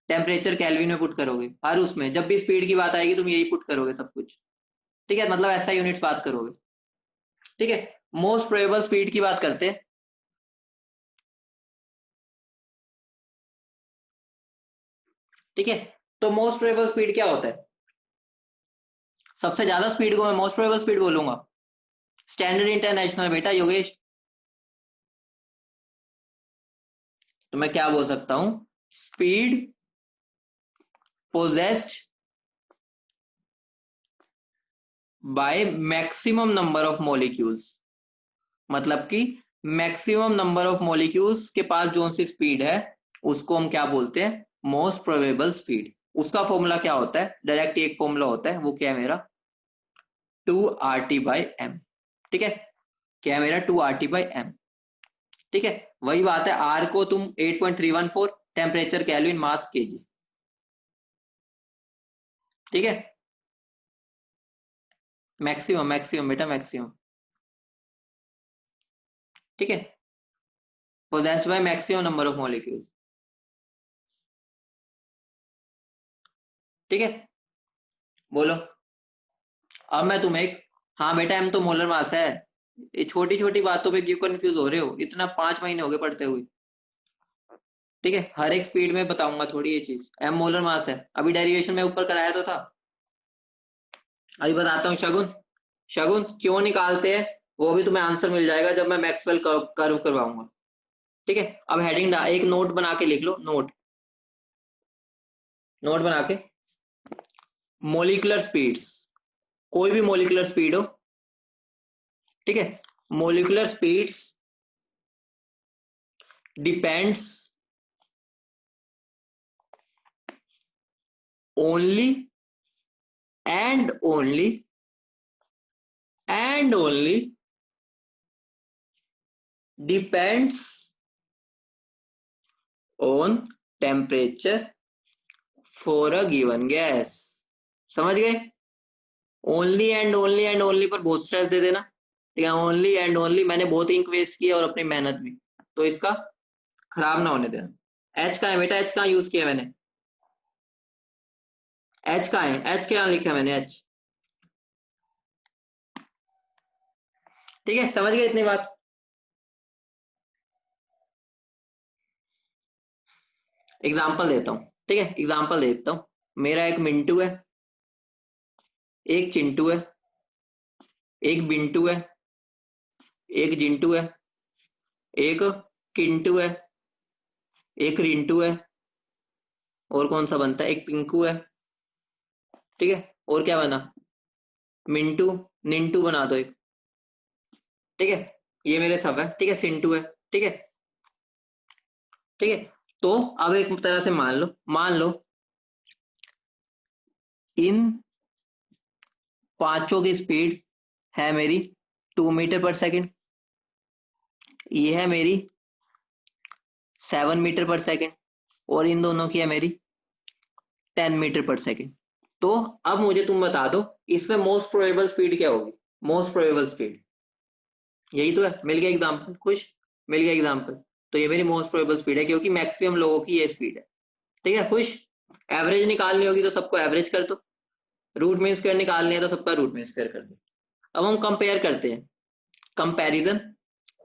Speaker 1: टेम्परेचर केल्विन में पुट करोगे, हर उसमें जब भी स्पीड की बात आएगी तुम यही पुट करोगे सब कुछ। ठीक है, मतलब एसआई यूनिट्स बात करोगे। ठीक है, मोस्ट प्रोबेबल स्पीड की बात करते हैं। ठीक है, तो मोस्ट प्रोबेबल स्पीड क्या होता है? सबसे ज्यादा स्पीड को मैं मोस्ट प्रोबेबल स्पीड बोलूंगा। स्टैंडर्ड इंटरनेशनल बेटा योगेश, तो मैं क्या बोल सकता हूं? Speed possessed by maximum number of molecules. मतलब कि मैक्सिमम नंबर ऑफ मॉलिक्यूल्स के पास जो सी स्पीड है उसको हम क्या बोलते हैं? Most probable speed. उसका फॉर्मूला क्या होता है? डायरेक्ट एक फॉर्मूला होता है, वो क्या है मेरा? 2 RT/m। ठीक है, क्या है मेरा? 2 RT/m। ठीक है, वही बात है, आर को तुम 8.314, टेम्परेचर केल्विन, मास केजी। ठीक है, मैक्सिमम मैक्सिमम बेटा मैक्सिमम। ठीक है, possessed by maximum number of molecule. ठीक है, बोलो। अब मैं तुम्हें एक, हाँ बेटा एम तो मोलर मास है। ये छोटी छोटी बातों पे क्यों कंफ्यूज हो रहे हो? इतना 5 महीने हो गए पढ़ते हुए। ठीक है, हर एक स्पीड में बताऊंगा थोड़ी ये चीज। एम मोलर मास है, अभी डेरिवेशन में ऊपर कराया तो था। अभी बताता हूँ शगुन। शगुन क्यों निकालते हैं वो भी तुम्हें आंसर मिल जाएगा जब मैं मैक्सवेल कर्व करवाऊंगा। ठीक है, अब हेडिंग एक नोट बना के लिख लो, नोट। नोट बना के, मोलिकुलर स्पीड्स, कोई भी मोलिकुलर स्पीड हो। ठीक है, molecular speeds depends only and only depends on temperature for a given gas. समझ गए? Only and only and only पर बहुत स्ट्रेस दे देना, ठीक है? ओनली एंड ओनली, मैंने बहुत इंक वेस्ट किया और अपनी मेहनत भी, तो इसका खराब ना होने देना। एच का है बेटा, एच कहाँ यूज किया मैंने? एच का है, एच क्या लिखा मैंने? एच। ठीक है, समझ गए इतनी बात? एग्जाम्पल देता हूँ, ठीक है? एग्जाम्पल देता हूँ। मेरा एक मिंटू है, एक चिंटू है, एक बिंटू है, एक जिंटू है, एक किंटू है, एक रिंटू है, और कौन सा बनता है? एक पिंकू है। ठीक है, और क्या बना? मिंटू, निंटू बना दो एक। ठीक है, ये मेरे सब है। ठीक है, सिंटू है। ठीक है, ठीक है। तो अब एक तरह से मान लो इन पांचों की स्पीड है मेरी 2 मीटर पर सेकेंड, ये है मेरी 7 मीटर पर सेकेंड, और इन दोनों की है मेरी 10 मीटर पर सेकेंड। तो अब मुझे तुम बता दो, इसमें मोस्ट प्रोबेबल स्पीड क्या होगी? मोस्ट प्रोबेबल स्पीड यही तो है। मिल गया एग्जाम्पल, खुश? मिल गया एग्जाम्पल। तो ये मेरी मोस्ट प्रोबेबल स्पीड है, क्योंकि मैक्सिमम लोगों की ये स्पीड है। ठीक है, खुश? एवरेज निकालनी होगी तो सबको एवरेज कर दो, रूट मीन स्क्वायर निकालनी है तो सबका रूट मीन स्क्वायर कर दो। अब हम कंपेयर करते हैं। कंपैरिजन,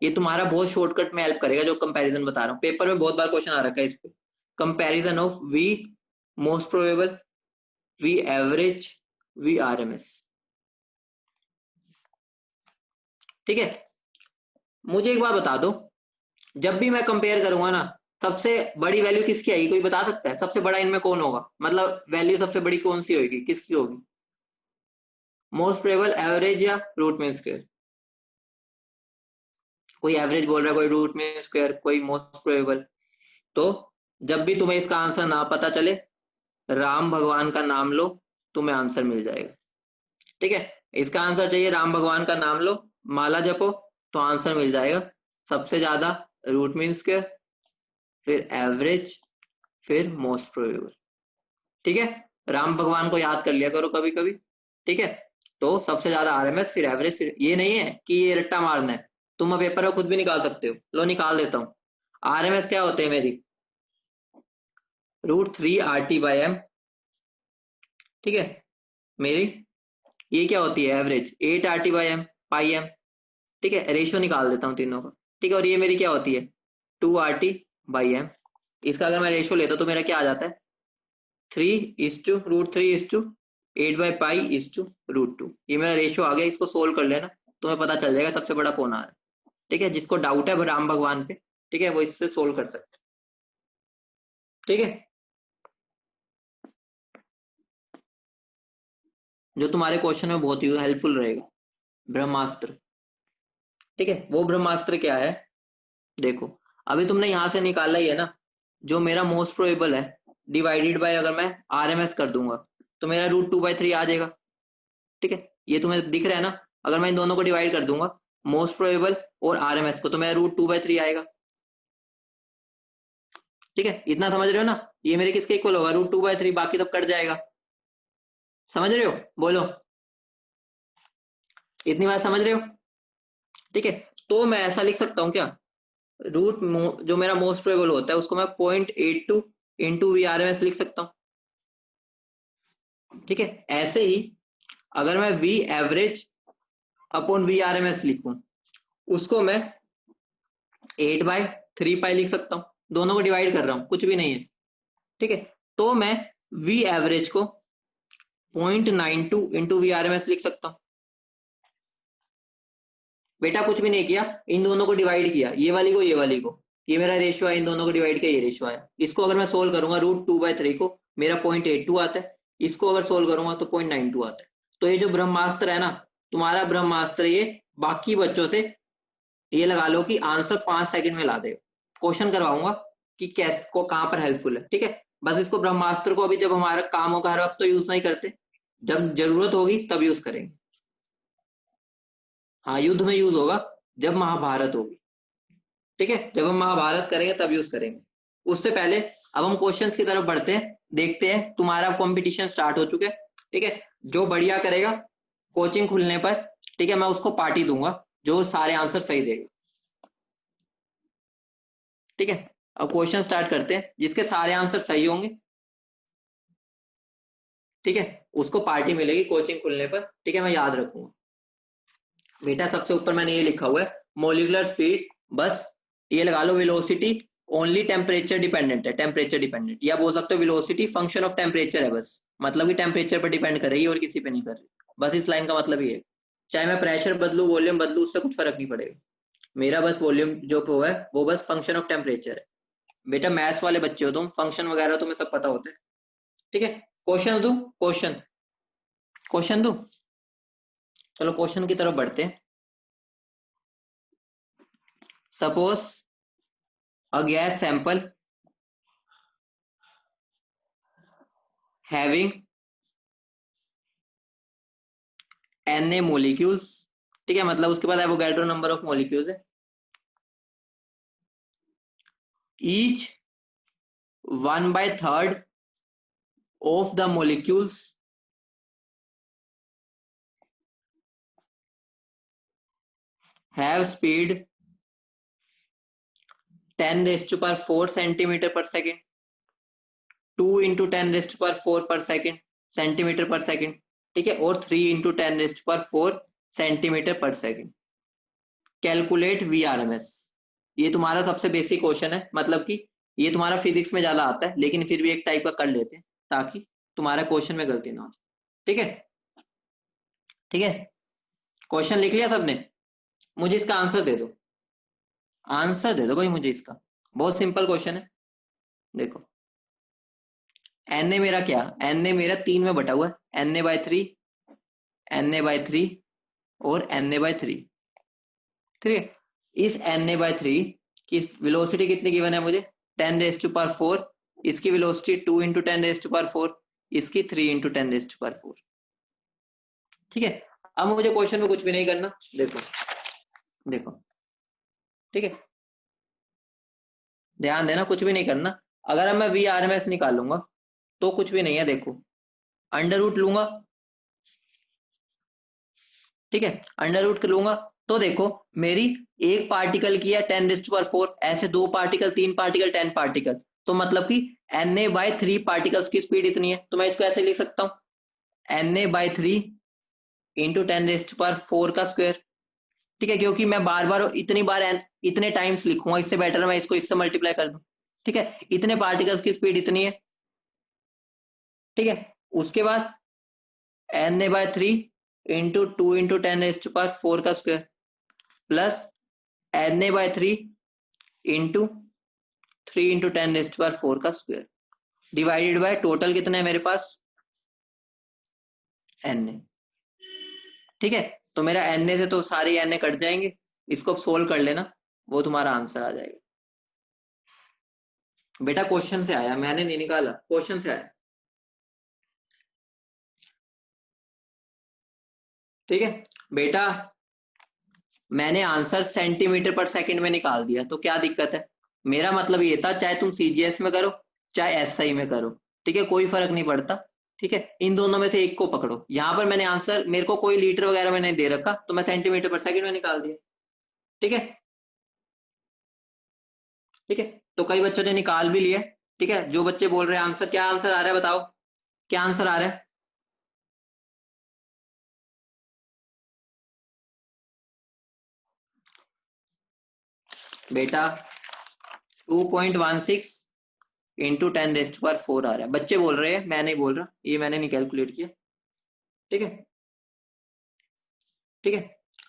Speaker 1: ये तुम्हारा बहुत शॉर्टकट में हेल्प करेगा जो कंपैरिजन बता रहा हूँ, पेपर में बहुत बार क्वेश्चन आ रखा है इस पे। Comparison of V most probable, V average, V RMS. ठीक है, मुझे एक बात बता दो, जब भी मैं कंपेयर करूंगा ना, सबसे बड़ी वैल्यू किसकी आएगी? कोई बता सकता है सबसे बड़ा इनमें कौन होगा? मतलब वैल्यू सबसे बड़ी कौन सी होगी, किसकी होगी? मोस्ट प्रोबेबल, एवरेज, या रूट मीन स्क्वायर? कोई एवरेज बोल रहा है, कोई रूट मीन स्क्वायर, कोई मोस्ट प्रोबेबल। तो जब भी तुम्हें इसका आंसर ना पता चले, राम भगवान का नाम लो, तुम्हें आंसर मिल जाएगा। ठीक है, इसका आंसर चाहिए, राम भगवान का नाम लो, माला जपो, तो आंसर मिल जाएगा। सबसे ज्यादा, रूट मीन स्क्वायर, फिर एवरेज, फिर मोस्ट प्रोबेबल। ठीक है, राम भगवान को याद कर लिया करो कभी कभी। ठीक है, तो सबसे ज्यादा आरएमएस, फिर एवरेज, फिर ये नहीं है कि ये रट्टा मारना है, तुम पेपर में खुद भी निकाल सकते हो। लो निकाल देता हूँ। आरएमएस क्या होते हैं मेरी? √3 RT/m। ठीक है, मेरी ये क्या होती है? एवरेज 8 RT/m पाई एम। ठीक है, रेशियो निकाल देता हूँ तीनों का। ठीक है, और ये मेरी क्या होती है? 2 RT/m। इसका अगर मैं रेशियो लेता हूँ तो मेरा क्या आ जाता है? 3:√3:8/π/√2। ये मेरा रेशियो आ गया, इसको सोल्व कर लेना, तुम्हें पता चल जाएगा सबसे बड़ा कौन आ रहा है। ठीक है, जिसको डाउट है राम भगवान पे, ठीक है, वो इससे सोल्व कर सकते। ठीक है, जो तुम्हारे क्वेश्चन में बहुत ही हेल्पफुल रहेगा, ब्रह्मास्त्र। ठीक है, वो ब्रह्मास्त्र क्या है? देखो, अभी तुमने यहां से निकाला ही है ना, जो मेरा मोस्ट प्रोबेबल है, डिवाइडेड बाय अगर मैं आरएमएस कर दूंगा तो मेरा √2/3 आ जाएगा। ठीक है, ये तुम्हें दिख रहा है ना? अगर मैं इन दोनों को डिवाइड कर दूंगा, मोस्ट प्रोबेबल और आरएमएस को, तो मेरा √2/3 आएगा। ठीक है, इतना समझ रहे हो ना? ये मेरे किसके इक्वल होगा? √2/3, बाकी सब कट जाएगा। समझ रहे हो? बोलो, इतनी बात समझ रहे हो? ठीक है, तो मैं ऐसा लिख सकता हूँ क्या? रूट जो मेरा मोस्ट प्रोबेबल होता है उसको मैं 0.82 into VRMS लिख सकता हूँ। ठीक है, ऐसे ही अगर मैं वी एवरेज अपॉन VRMS लिखूं, उसको मैं 8/3 पाई लिख सकता हूँ। दोनों को डिवाइड कर रहा हूँ, कुछ भी नहीं है। ठीक है, तो मैं वी एवरेज को 0.92 into VRMS लिख सकता हूँ। बेटा कुछ भी नहीं किया, इन दोनों को डिवाइड किया, ये वाली को ये वाली को, ये मेरा रेशियो है, इन दोनों को डिवाइड किया, ये रेशियो आया। इसको अगर मैं सोल्व करूंगा √2/3 को, मेरा 0.82 आता है। इसको अगर सोल्व करूंगा तो 0.92 आता है। तो ये जो ब्रह्मास्त्र है ना, तुम्हारा ब्रह्मास्त्र, ये बाकी बच्चों से ये लगा लो कि आंसर 5 सेकंड में ला देगा। क्वेश्चन करवाऊंगा कि कैस को कहां पर हेल्पफुल है। ठीक है, बस इसको ब्रह्मास्त्र को अभी जब हमारा काम होगा हर वक्त तो यूज नहीं करते, जब जरूरत होगी तब यूज करेंगे। हाँ, युद्ध में यूज होगा, जब महाभारत होगी। ठीक है, जब हम महाभारत करेंगे तब यूज करेंगे। उससे पहले अब हम क्वेश्चंस की तरफ बढ़ते हैं, देखते हैं। तुम्हारा कंपटीशन स्टार्ट हो चुके हैं, ठीक है। जो बढ़िया करेगा कोचिंग खुलने पर, ठीक है, मैं उसको पार्टी दूंगा, जो सारे आंसर सही देगा, ठीक है। अब क्वेश्चन स्टार्ट करते हैं, जिसके सारे आंसर सही होंगे, ठीक है, उसको पार्टी मिलेगी कोचिंग खुलने पर, ठीक है, मैं याद रखूंगा। बेटा सबसे ऊपर मैंने ये लिखा हुआ है, मोलिकुलर स्पीड, बस ये लगा लो, वेलोसिटी ओनली टेम्परेचर डिपेंडेंट है, टेम्परेचर डिपेंडेंट, या बोल सकते हो वेलोसिटी फंक्शन ऑफ टेम्परेचर है, बस मतलब कि टेम्परेचर पर डिपेंड कर रही है और किसी पे नहीं कर रही। बस इस लाइन का मतलब ये है, चाहे मैं प्रेशर बदलू, वॉल्यूम बदलू, उससे कुछ फर्क नहीं पड़ेगा। मेरा बस वॉल्यूम जो वो है वो बस फंक्शन ऑफ टेम्परेचर है। बेटा मैथ्स वाले बच्चे हो तुम, फंक्शन वगैरह तुम्हें सब पता होता है, ठीक है। क्वेश्चन दू, क्वेश्चन क्वेश्चन दू, चलो क्वेश्चन की तरफ बढ़ते हैं। Suppose a gas sample having Na molecules, ठीक है, मतलब उसके बाद एवोगैड्रो नंबर ऑफ मोलिक्यूल्स है, each 1/3 of the molecules have speed 10 raised to power 4 centimeter per second, 2 into 10 raised to power 4 per second centimetre पर सेकंड, ठीक है, और 3 into 10 raised to power 4 centimetre पर सेकंड। Calculate VRMS। ये तुम्हारा सबसे basic question है, मतलब कि ये तुम्हारा फिजिक्स में ज्यादा आता है, लेकिन फिर भी एक टाइप का कर लेते हैं ताकि तुम्हारा क्वेश्चन में गलती ना हो, ठीक है, ठीक है। क्वेश्चन लिख लिया सबने? मुझे इसका आंसर दे दो, आंसर दे दो भाई मुझे इसका, बहुत सिंपल क्वेश्चन है। देखो एन ए मेरा क्या, एन ए मेरा 3 में बटा हुआ है, Na/3, Na/3 और Na/3, ठीक है। इस Na/3 की वेलोसिटी कितनी गिवन है मुझे, 10 रेज टू पावर 4, इसकी velocity 2 into 10 raise to power 4, इसकी 3 इंटू 10 रेज टू पावर 4, ठीक है। अब मुझे क्वेश्चन में कुछ भी नहीं करना, देखो देखो, ठीक है, ध्यान देना, कुछ भी नहीं करना। अगर अब मैं VRMS निकालूंगा तो कुछ भी नहीं है, देखो अंडर रूट लूंगा, ठीक है, अंडर रूट लूंगा तो देखो मेरी एक पार्टिकल की है 10⁴, ऐसे 2 पार्टिकल, 3 पार्टिकल, 10 पार्टिकल, तो मतलब कि Na/3 पार्टिकल्स की स्पीड इतनी है, तो मैं इसको ऐसे लिख सकता हूं Na/3 इंटू 10⁴ का स्क्वायर, ठीक है, क्योंकि मैं बार बार इतनी बार इतने टाइम्स लिखूंगा, इससे बेटर मैं इसको इससे मल्टीप्लाई कर दूं, ठीक है। इतने पार्टिकल्स की स्पीड इतनी है, ठीक है। उसके बाद Na/3 इंटू 2 इंटू 10⁴ का square plus Na/3 into 3 into 10⁴ का स्क्वायर डिवाइडेड बाय टोटल कितना है मेरे पास Na, ठीक है। तो मेरा Na से तो सारे Na कट जाएंगे, इसको अब सोल्व कर लेना, वो तुम्हारा आंसर आ जाएगा। बेटा क्वेश्चन से आया, मैंने नहीं निकाला, क्वेश्चन से आया, ठीक है। बेटा मैंने आंसर सेंटीमीटर पर सेकंड में निकाल दिया, तो क्या दिक्कत है? मेरा मतलब ये था, चाहे तुम CGS में करो चाहे SI में करो, ठीक है, कोई फर्क नहीं पड़ता, ठीक है, इन दोनों में से एक को पकड़ो। यहां पर मैंने आंसर, मेरे को कोई लीटर वगैरह में नहीं दे रखा, तो मैं सेंटीमीटर पर सेकंड में निकाल दिया, ठीक है, ठीक है। तो कई बच्चों ने निकाल भी लिया, ठीक है। जो बच्चे बोल रहे हैं आंसर, क्या आंसर आ रहा है बताओ, क्या आंसर आ रहा है? बेटा 2.16 इंटू 10⁴ आ रहा है, बच्चे बोल रहे हैं, मैं नहीं बोल रहा, ये मैंने नहीं कैलकुलेट किया, ठीक है, ठीक है।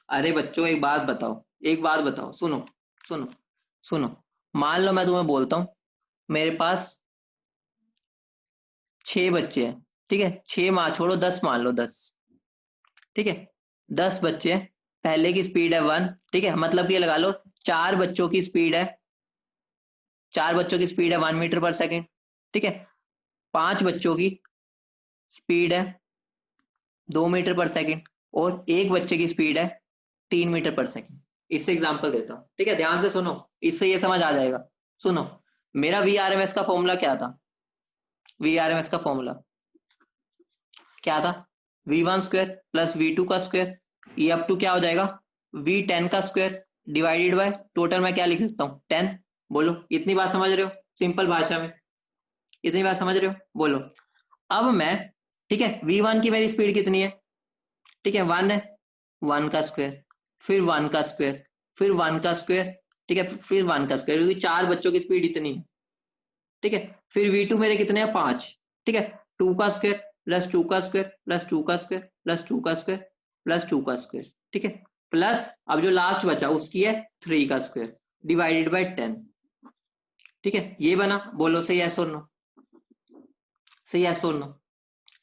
Speaker 1: अरे बच्चों एक बात बताओ, एक बात बताओ, सुनो सुनो सुनो, मान लो मैं तुम्हें बोलता हूं मेरे पास 6 बच्चे हैं, ठीक है, 6 मान छोड़ो, 10 मान लो, 10, ठीक है, 10 बच्चे हैं, पहले की स्पीड है 1, ठीक है, मतलब ये लगा लो 4 बच्चों की स्पीड है, 4 बच्चों की स्पीड है 1 मीटर पर सेकेंड, ठीक है, 5 बच्चों की स्पीड है 2 मीटर पर सेकेंड, और एक बच्चे की स्पीड है 3 मीटर पर सेकेंड। इससे एग्जांपल देता हूं, ठीक है, ध्यान से सुनो, इससे ये समझ आ जाएगा, सुनो। मेरा VRMS का फॉर्मूला क्या था? VRMS का फॉर्मूला क्या था? V1 स्क्वायर प्लस V2 का स्क्वायर, ये अप टू क्या हो जाएगा? V10 का स्क्वायर डिवाइडेड बाय टोटल मैं क्या लिख सकता हूँ? 10। बोलो, इतनी बात समझ रहे हो? सिंपल भाषा में इतनी बात समझ रहे हो? बोलो। अब मैं, ठीक है, V1 की मेरी स्पीड कितनी है? ठीक है, 1 है, 1 का स्क्वायर, फिर 1 का स्क्वायर, फिर 1 का स्क्वायर, ठीक है, फिर 1 का स्क्वायर, क्योंकि 4 बच्चों की स्पीड इतनी है। ठीक है, फिर V2 मेरे कितने हैं? 5। ठीक है, 2 का स्क्वायर प्लस 2 का स्क्वायर प्लस 2 का स्क्वायर प्लस 2 का स्क्वायर प्लस 2 का स्क्वायर, ठीक है, प्लस अब जो लास्ट बचा उसकी है 3 का स्क्वायर डिवाइडेड बाय 10। ठीक है, ये बना। बोलो सही यस और नो? सही यस और नो?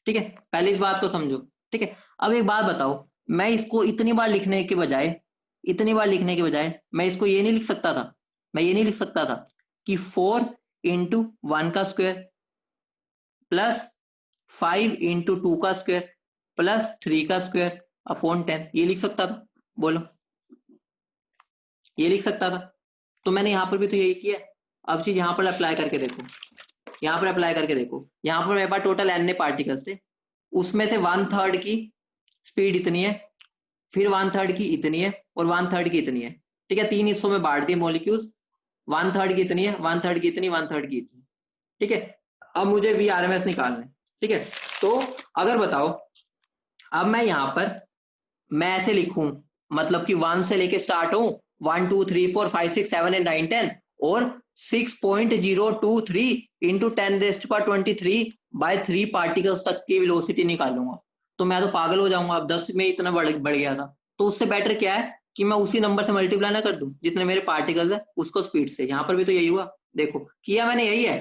Speaker 1: ठीक है, पहले इस बात को समझो। ठीक है, अब एक बात बताओ, मैं इसको इतनी बार लिखने के बजाय, इतनी बार लिखने के बजाय मैं इसको ये नहीं लिख सकता था? मैं ये नहीं लिख सकता था कि 4 इंटू 1 का स्क्वायर प्लस 5 इंटू 2 का स्क्वायर प्लस 3 का स्क्वायर अपॉन 10, ये लिख सकता था? बोलो, ये लिख सकता था? तो मैंने यहां पर भी तो यही किया। अब चीज यहां पर अप्लाई करके देखो, यहां पर अप्लाई करके देखो। यहां पर मेरे पास टोटल एन पार्टिकल्स थे, उसमें से 1/3 की स्पीड इतनी है, फिर 1/3 की इतनी है और 1/3 की इतनी है। ठीक है, 3 हिस्सों में बांट दिए मॉलिक्यूल्स, 1/3 की इतनी है, 1/3 की इतनी, 1/3 की इतनी। ठीक है, अब मुझे VRMS निकालना है। ठीक है, तो अगर बताओ, अब मैं यहां पर मैं ऐसे लिखूं, मतलब कि 1 से लेके स्टार्ट हो, 1 2 3 4 5 6 7 8 9 10 और 6.023 इंटू 10⁻23 बाय 3 पार्टिकल्स तक की वेलोसिटी निकालूंगा, तो मैं तो पागल हो जाऊंगा। अब 10 में इतना बढ़ गया था, तो उससे बेटर क्या है कि मैं उसी नंबर से मल्टीप्लाई ना कर दूं जितने मेरे पार्टिकल्स है उसको स्पीड से। यहां पर भी तो यही हुआ, देखो किया मैंने यही है।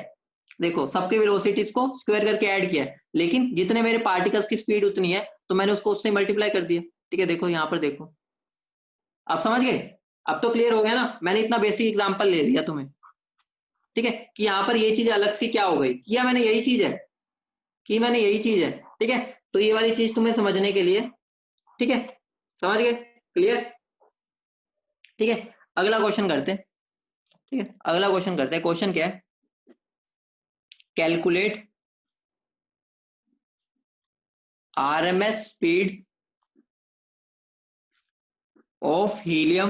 Speaker 1: देखो, सबके वेलोसिटीज को स्क्वायर करके ऐड किया है, लेकिन जितने मेरे पार्टिकल्स की स्पीड उतनी है तो मैंने उसको उससे मल्टीप्लाई कर दिया। ठीक है, देखो यहां पर देखो, आप समझ गए? अब तो क्लियर हो गया ना? मैंने इतना बेसिक एग्जांपल ले दिया तुम्हें। ठीक है, कि यहां पर ये चीज अलग सी क्या हो गई, किया मैंने यही चीज है, कि मैंने यही चीज है। ठीक है, तो ये वाली चीज तुम्हें समझने के लिए, ठीक है, समझ गए? क्लियर? ठीक है, अगला क्वेश्चन करते हैं। ठीक है, अगला क्वेश्चन करते हैं। क्वेश्चन क्या है? Calculate RMS speed of helium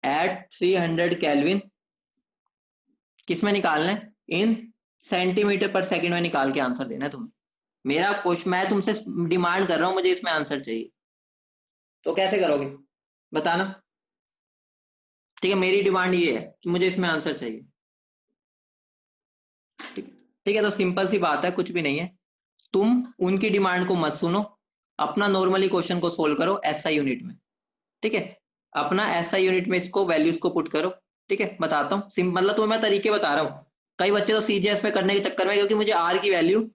Speaker 1: at 300 kelvin, किसमें निकालना है? इन सेंटीमीटर पर सेकंड में निकाल के आंसर देना है तुम्हें। मेरा क्वेश्चन, मैं तुमसे डिमांड कर रहा हूं, मुझे इसमें आंसर चाहिए, तो कैसे करोगे बताना? ठीक है, मेरी डिमांड ये है कि मुझे इसमें आंसर चाहिए। ठीक, ठीक है, तो सिंपल सी बात है, कुछ भी नहीं है। तुम उनकी डिमांड को मत सुनो, अपना नॉर्मली क्वेश्चन को सोल्व करो SI यूनिट में। ठीक है, अपना SI यूनिट में इसको वैल्यूज को पुट करो। ठीक है, बताता हूँ, मतलब तुम्हें मैं तरीके बता रहा हूँ। कई बच्चे तो CGS में करने के चक्कर में, क्योंकि मुझे R की वैल्यू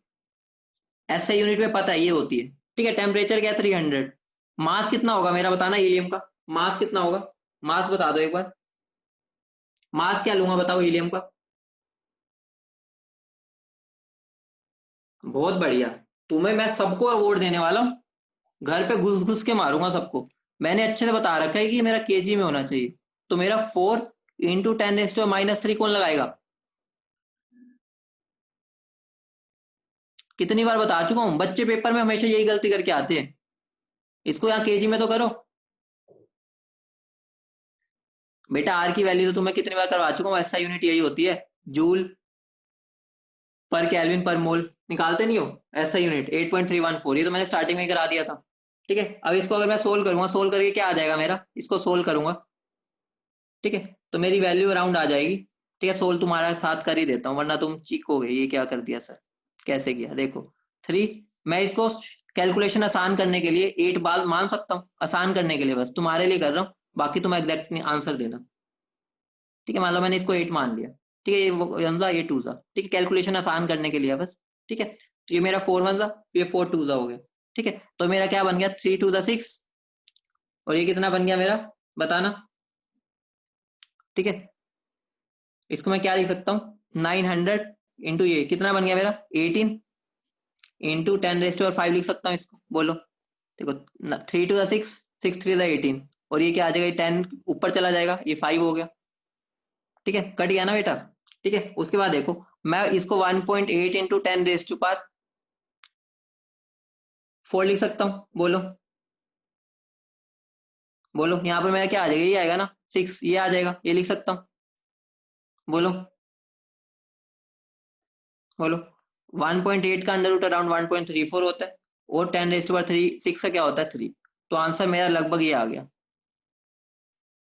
Speaker 1: SI यूनिट में पता है ये होती है। ठीक है, टेम्परेचर क्या है? 300। मास कितना होगा मेरा बताना, हीलियम का मास कितना होगा? मास बता दो एक बार, मास क्या लूंगा बताओ हीलियम का? बहुत बढ़िया, तुम्हें मैं सबको अवार्ड देने वाला हूँ, घर पे घुस घुस के मारूंगा सबको। मैंने अच्छे से बता रखा है कि मेरा केजी में होना चाहिए, तो मेरा 4 × 10⁻³ कौन लगाएगा? कितनी बार बता चुका हूं, बच्चे पेपर में हमेशा यही गलती करके आते हैं। इसको यहाँ केजी में तो करो। बेटा आर की वैल्यू तो तुम्हें कितनी बार करवा चुका हूँ, SI यूनिट यही होती है, जूल पर केल्विन पर मोल। निकालते नहीं हो SI यूनिट? 8.314, ये तो मैंने स्टार्टिंग में करा दिया था। ठीक है, अब इसको अगर मैं सोल्व करूंगा, सोल्व करके क्या आ जाएगा मेरा, इसको सोल्व करूंगा, ठीक है, तो मेरी वैल्यू अराउंड आ जाएगी। ठीक है, सोल्व तुम्हारा साथ कर ही देता हूँ, वरना तुम चीखोगे ये क्या कर दिया सर, कैसे किया? देखो 3, मैं इसको कैलकुलेशन आसान करने के लिए 8 बार मान सकता हूँ, आसान करने के लिए, बस तुम्हारे लिए कर रहा हूँ, बाकी तुम एग्जैक्ट आंसर देना। ठीक है, मान लो मैंने इसको 8 मान लिया। ठीक है, ये 1 ज़ा, ये 2 ज़ा, ठीक है, कैलकुलेशन आसान करने के लिए बस। ठीक है, तो ये मेरा 4 1 ज़ा, ये 4 2 ज़ा हो गया। ठीक है, तो मेरा क्या बन गया? 3 2 ज़ा 6, और ये कितना बन गया मेरा बताना? ठीक है, इसको मैं क्या लिख सकता हूँ? 900 इंटू ये कितना बन गया मेरा? 18 इंटू 10⁻5 लिख सकता हूँ इसको, बोलो। देखो 3 2 6, 6 3 18, और ये क्या आ जाएगा? 10 ऊपर चला जाएगा, ये 5 हो गया। ठीक है, कट गया ना बेटा। ठीक है, उसके बाद देखो मैं इसको 1.8 इंटू 10⁻⁴ लिख सकता हूँ। बोलो बोलो, यहाँ पर मेरा क्या आ जाएगा, ये आएगा ना 6, ये आ जाएगा, ये लिख सकता हूँ। बोलो बोलो। 1.8 का अंडर रूट अराउंड 1.34 होता है, और 10⁻³ 6 का क्या होता है 3। तो आंसर मेरा लगभग ये आ गया।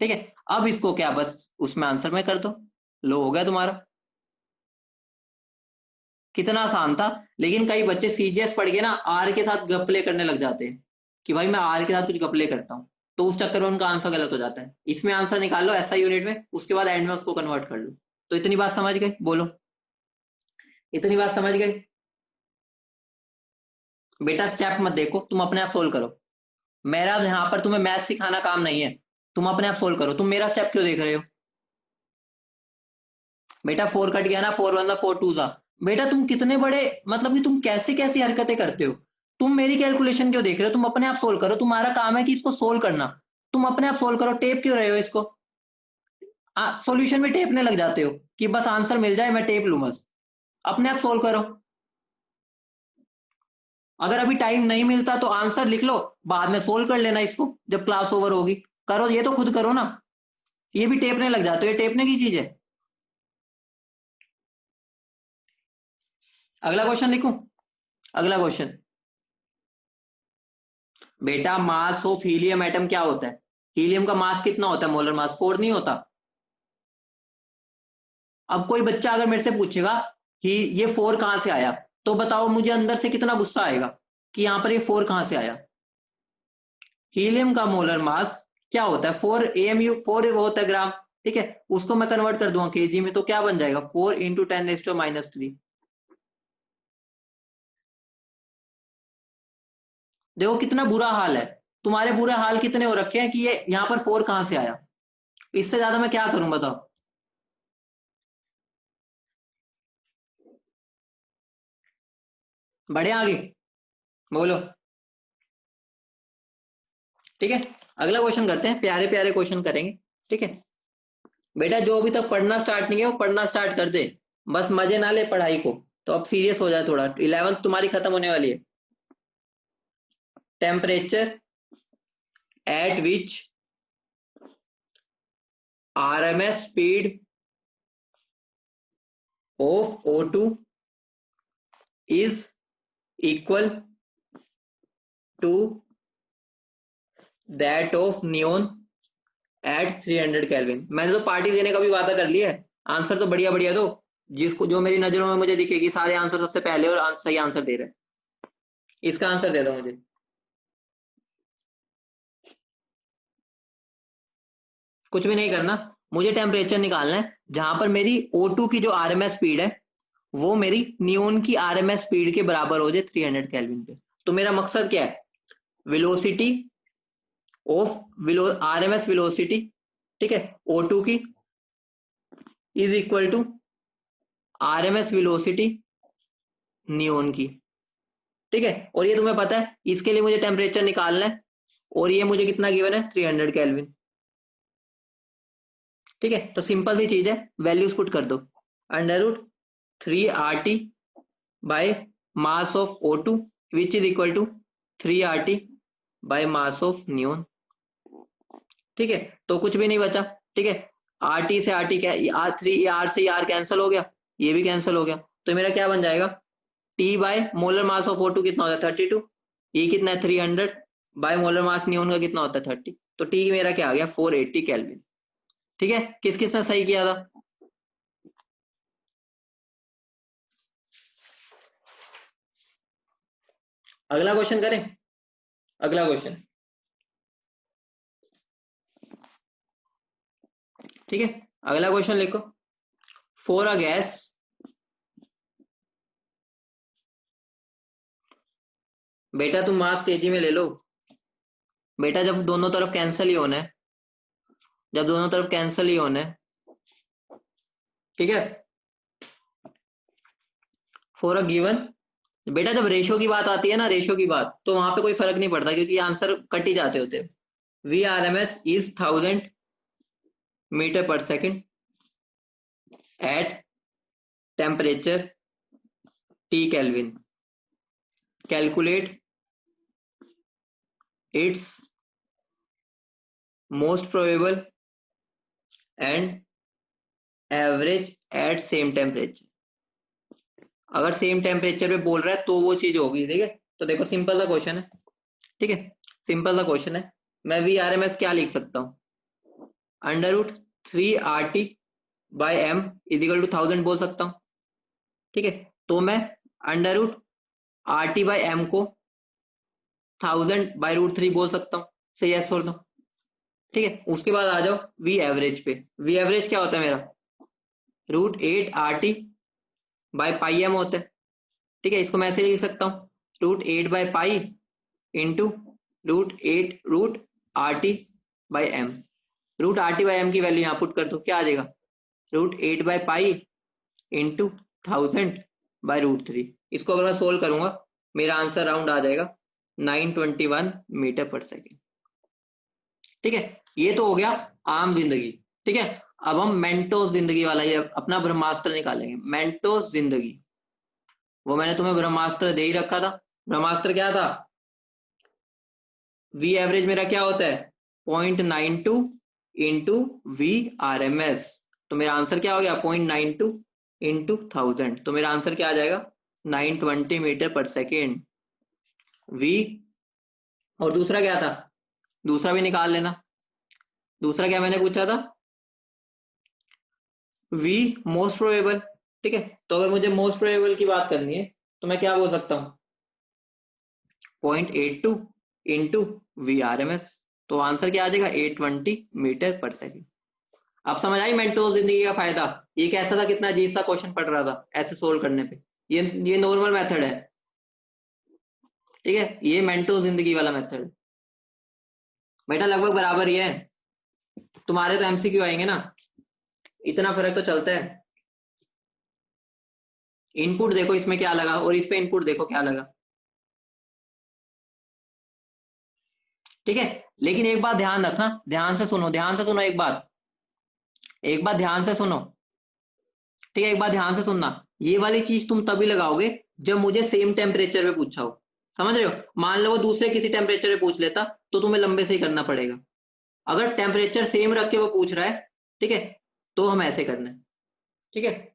Speaker 1: ठीक है, अब इसको क्या बस उसमें आंसर में कर दो, लो हो गया तुम्हारा। कितना आसान था। लेकिन कई बच्चे सीजीएस पढ़ के ना आर के साथ गपले करने लग जाते हैं कि भाई मैं आर के साथ कुछ गपले करता हूँ, तो उस चक्कर में उनका आंसर गलत हो जाता है। इसमें आंसर निकाल लो ऐसा यूनिट में, उसके बाद एंड में उसको कन्वर्ट कर लो। तो इतनी बात समझ गए, बोलो इतनी बात समझ गए। बेटा स्टेप मत देखो, तुम अपने आप सोल्व करो। मेरा यहाँ पर तुम्हें मैथ सिखाना काम नहीं है, तुम अपने आप सोल्व करो। तुम मेरा स्टेप क्यों देख रहे हो। बेटा 4 कट गया ना, 4 1 4 2 था। बेटा तुम कितने बड़े, मतलब कि तुम कैसी कैसी हरकतें करते हो। तुम मेरी कैलकुलेशन क्यों देख रहे हो, तुम अपने आप सोल्व करो। तुम्हारा काम है कि इसको सोल्व करना, तुम अपने आप सोल्व करो। टेप क्यों रहे हो इसको, सॉल्यूशन में टेपने लग जाते हो कि बस आंसर मिल जाए मैं टेप लूं बस। अपने आप सोल्व करो। अगर अभी टाइम नहीं मिलता तो आंसर लिख लो, बाद में सोल्व कर लेना इसको जब क्लास ओवर होगी। करो, ये तो खुद करो ना। ये भी टेपने लग जाते हो, ये टेपने की चीज है। अगला क्वेश्चन लिखूं। अगला क्वेश्चन, बेटा मास ऑफ हीलियम एटम क्या होता है। हीलियम का मास कितना होता है, मोलर मास 4 नहीं होता। अब कोई बच्चा अगर मेरे से पूछेगा कि ये 4 कहां से आया, तो बताओ मुझे अंदर से कितना गुस्सा आएगा कि यहां पर ये 4 कहां से आया। हीलियम का मोलर मास क्या होता है 4 AMU, 4 वो होता है ग्राम। ठीक है, उसको मैं कन्वर्ट कर दूंगा केजी में, तो क्या बन जाएगा 4 इंटू 10⁻⁻3। देखो कितना बुरा हाल है, तुम्हारे बुरे हाल कितने हो रखे हैं कि ये यहां पर 4 कहां से आया। इससे ज्यादा मैं क्या करूं बताओ। बढ़े आगे, बोलो। ठीक है, अगला क्वेश्चन करते हैं, प्यारे प्यारे क्वेश्चन करेंगे। ठीक है बेटा, जो अभी तक पढ़ना स्टार्ट नहीं है वो पढ़ना स्टार्ट कर दे, बस मजे ना ले पढ़ाई को। तो अब सीरियस हो जाए थोड़ा, 11th तुम्हारी खत्म होने वाली है। Temperature at which RMS speed of O2 is equal to that of neon at 300 kelvin. मैंने तो पार्टी देने का भी वादा कर लिया है, आंसर तो बढ़िया बढ़िया दो, जिसको जो मेरी नजरों में मुझे दिखेगी सारे आंसर सबसे पहले और सही आंसर दे रहे हैं। इसका आंसर दे दो मुझे। कुछ भी नहीं करना, मुझे टेम्परेचर निकालना है जहां पर मेरी O2 की जो RMS स्पीड है वो मेरी नियोन की RMS स्पीड के बराबर हो जाए 300 केल्विन पे। तो मेरा मकसद क्या है, वेलोसिटी ऑफ RMS वेलोसिटी, ठीक है, O2 की is equal to RMS velocity neon की। ठीक है, और ये तुम्हें पता है इसके लिए मुझे टेम्परेचर निकालना है, और ये मुझे कितना गिवन है 300 केल्विन। ठीक है, तो सिंपल सी चीज है, वैल्यूज पुट कर दो। √3 RT by mass of O2 which is equal to 3 RT by mass of neon. ठीक है, तो कुछ भी नहीं बचा। ठीक है, RT से RT क्या, R3 R से R कैंसिल हो गया, ये भी कैंसिल हो गया। तो मेरा क्या बन जाएगा, T by molar mass of O2 कितना होता है 32, ये कितना है 300 बाय मोलर मास नियोन का कितना होता है 30। तो T मेरा क्या आ गया 480 केल्विन। ठीक है, किस किस ने सही किया था। अगला क्वेश्चन करें। अगला क्वेश्चन, ठीक है, अगला क्वेश्चन लिखो। फॉर अ गैस बेटा तुम मास केजी में ले लो। बेटा जब दोनों तरफ कैंसिल ही होना है, जब दोनों तरफ कैंसिल ही होना है, ठीक है, फॉर अ गिवन। बेटा जब रेशो की बात आती है ना, रेशो की बात, तो वहां पे कोई फर्क नहीं पड़ता क्योंकि आंसर कट ही जाते होते। VRMS इज 1000 मीटर पर second, at temperature T Kelvin, calculate its most probable and average at same temperature। अगर सेम टेम्परेचर पे बोल रहा है तो वो चीज होगी, ठीक है। तो देखो सिंपल सा क्वेश्चन है, ठीक है, सिंपल सा क्वेश्चन है। मैं VRMS क्या लिख सकता हूँ, √3 RT by M is equal to 1000 बोल सकता हूँ, ठीक है। तो मैं √RT बाई M को 1000/√3 बोल सकता हूँ, सही है छोड़ दो, ठीक है। उसके बाद आ जाओ V एवरेज पे। V एवरेज क्या होता है मेरा, √8 RT बाई पाई M होता है, ठीक है। इसको मैं ऐसे लिख सकता हूँ, √8/पाई इंटू √8 √RT/M। √RT/M की वैल्यू यहाँ पुट कर दो, क्या आ जाएगा, √8/पाई इंटू 1000/√3। इसको अगर मैं सोल्व करूंगा मेरा आंसर राउंड आ जाएगा 921 मीटर पर सेकेंड, ठीक है। ये तो हो गया आम जिंदगी, ठीक है। अब हम मेंटोस जिंदगी वाला ये अपना ब्रह्मास्त्र निकालेंगे। मेंटोस जिंदगी, वो मैंने तुम्हें ब्रह्मास्त्र दे ही रखा था। ब्रह्मास्त्र क्या था, V एवरेज मेरा क्या होता है 0.92 इंटू VRMS। तो मेरा आंसर क्या हो गया 0.92 इंटू 1000। तो मेरा आंसर क्या आ जाएगा 920 मीटर पर सेकेंड V। और दूसरा क्या था, दूसरा भी निकाल लेना। दूसरा क्या मैंने पूछा था, V मोस्ट प्रोबेबल, ठीक है। तो अगर मुझे मोस्ट प्रोबेबल की बात करनी है तो मैं क्या बोल सकता हूँ 0.82 इंटू VRMS। तो आंसर क्या आ जाएगा 820 मीटर पर सेकेंड। अब समझ आई मेंटोस जिंदगी का फायदा। ये कैसा था, कितना अजीब सा क्वेश्चन पढ़ रहा था ऐसे सोल्व करने पे। ये नॉर्मल मेथड है, ठीक है। ये मेंटोस जिंदगी वाला मेथड बेटा लगभग बराबर ही है। तुम्हारे तो MCQ आएंगे ना, इतना फर्क तो चलता है। इनपुट देखो इसमें क्या लगा और इस पे इनपुट देखो क्या लगा, ठीक है। लेकिन एक बात ध्यान रखना, ध्यान से सुनो, ध्यान से सुनो, एक बात ध्यान से सुनो, ठीक है। एक बात ध्यान से सुनना, ये वाली चीज तुम तभी लगाओगे जब मुझे सेम टेम्परेचर पे पूछा हो, समझ रहे हो। मान लो वो दूसरे किसी टेम्परेचर पे पूछ लेता तो तुम्हें लंबे से ही करना पड़ेगा। अगर टेम्परेचर सेम रख के वो पूछ रहा है, ठीक है, तो हम ऐसे करना है, ठीक है।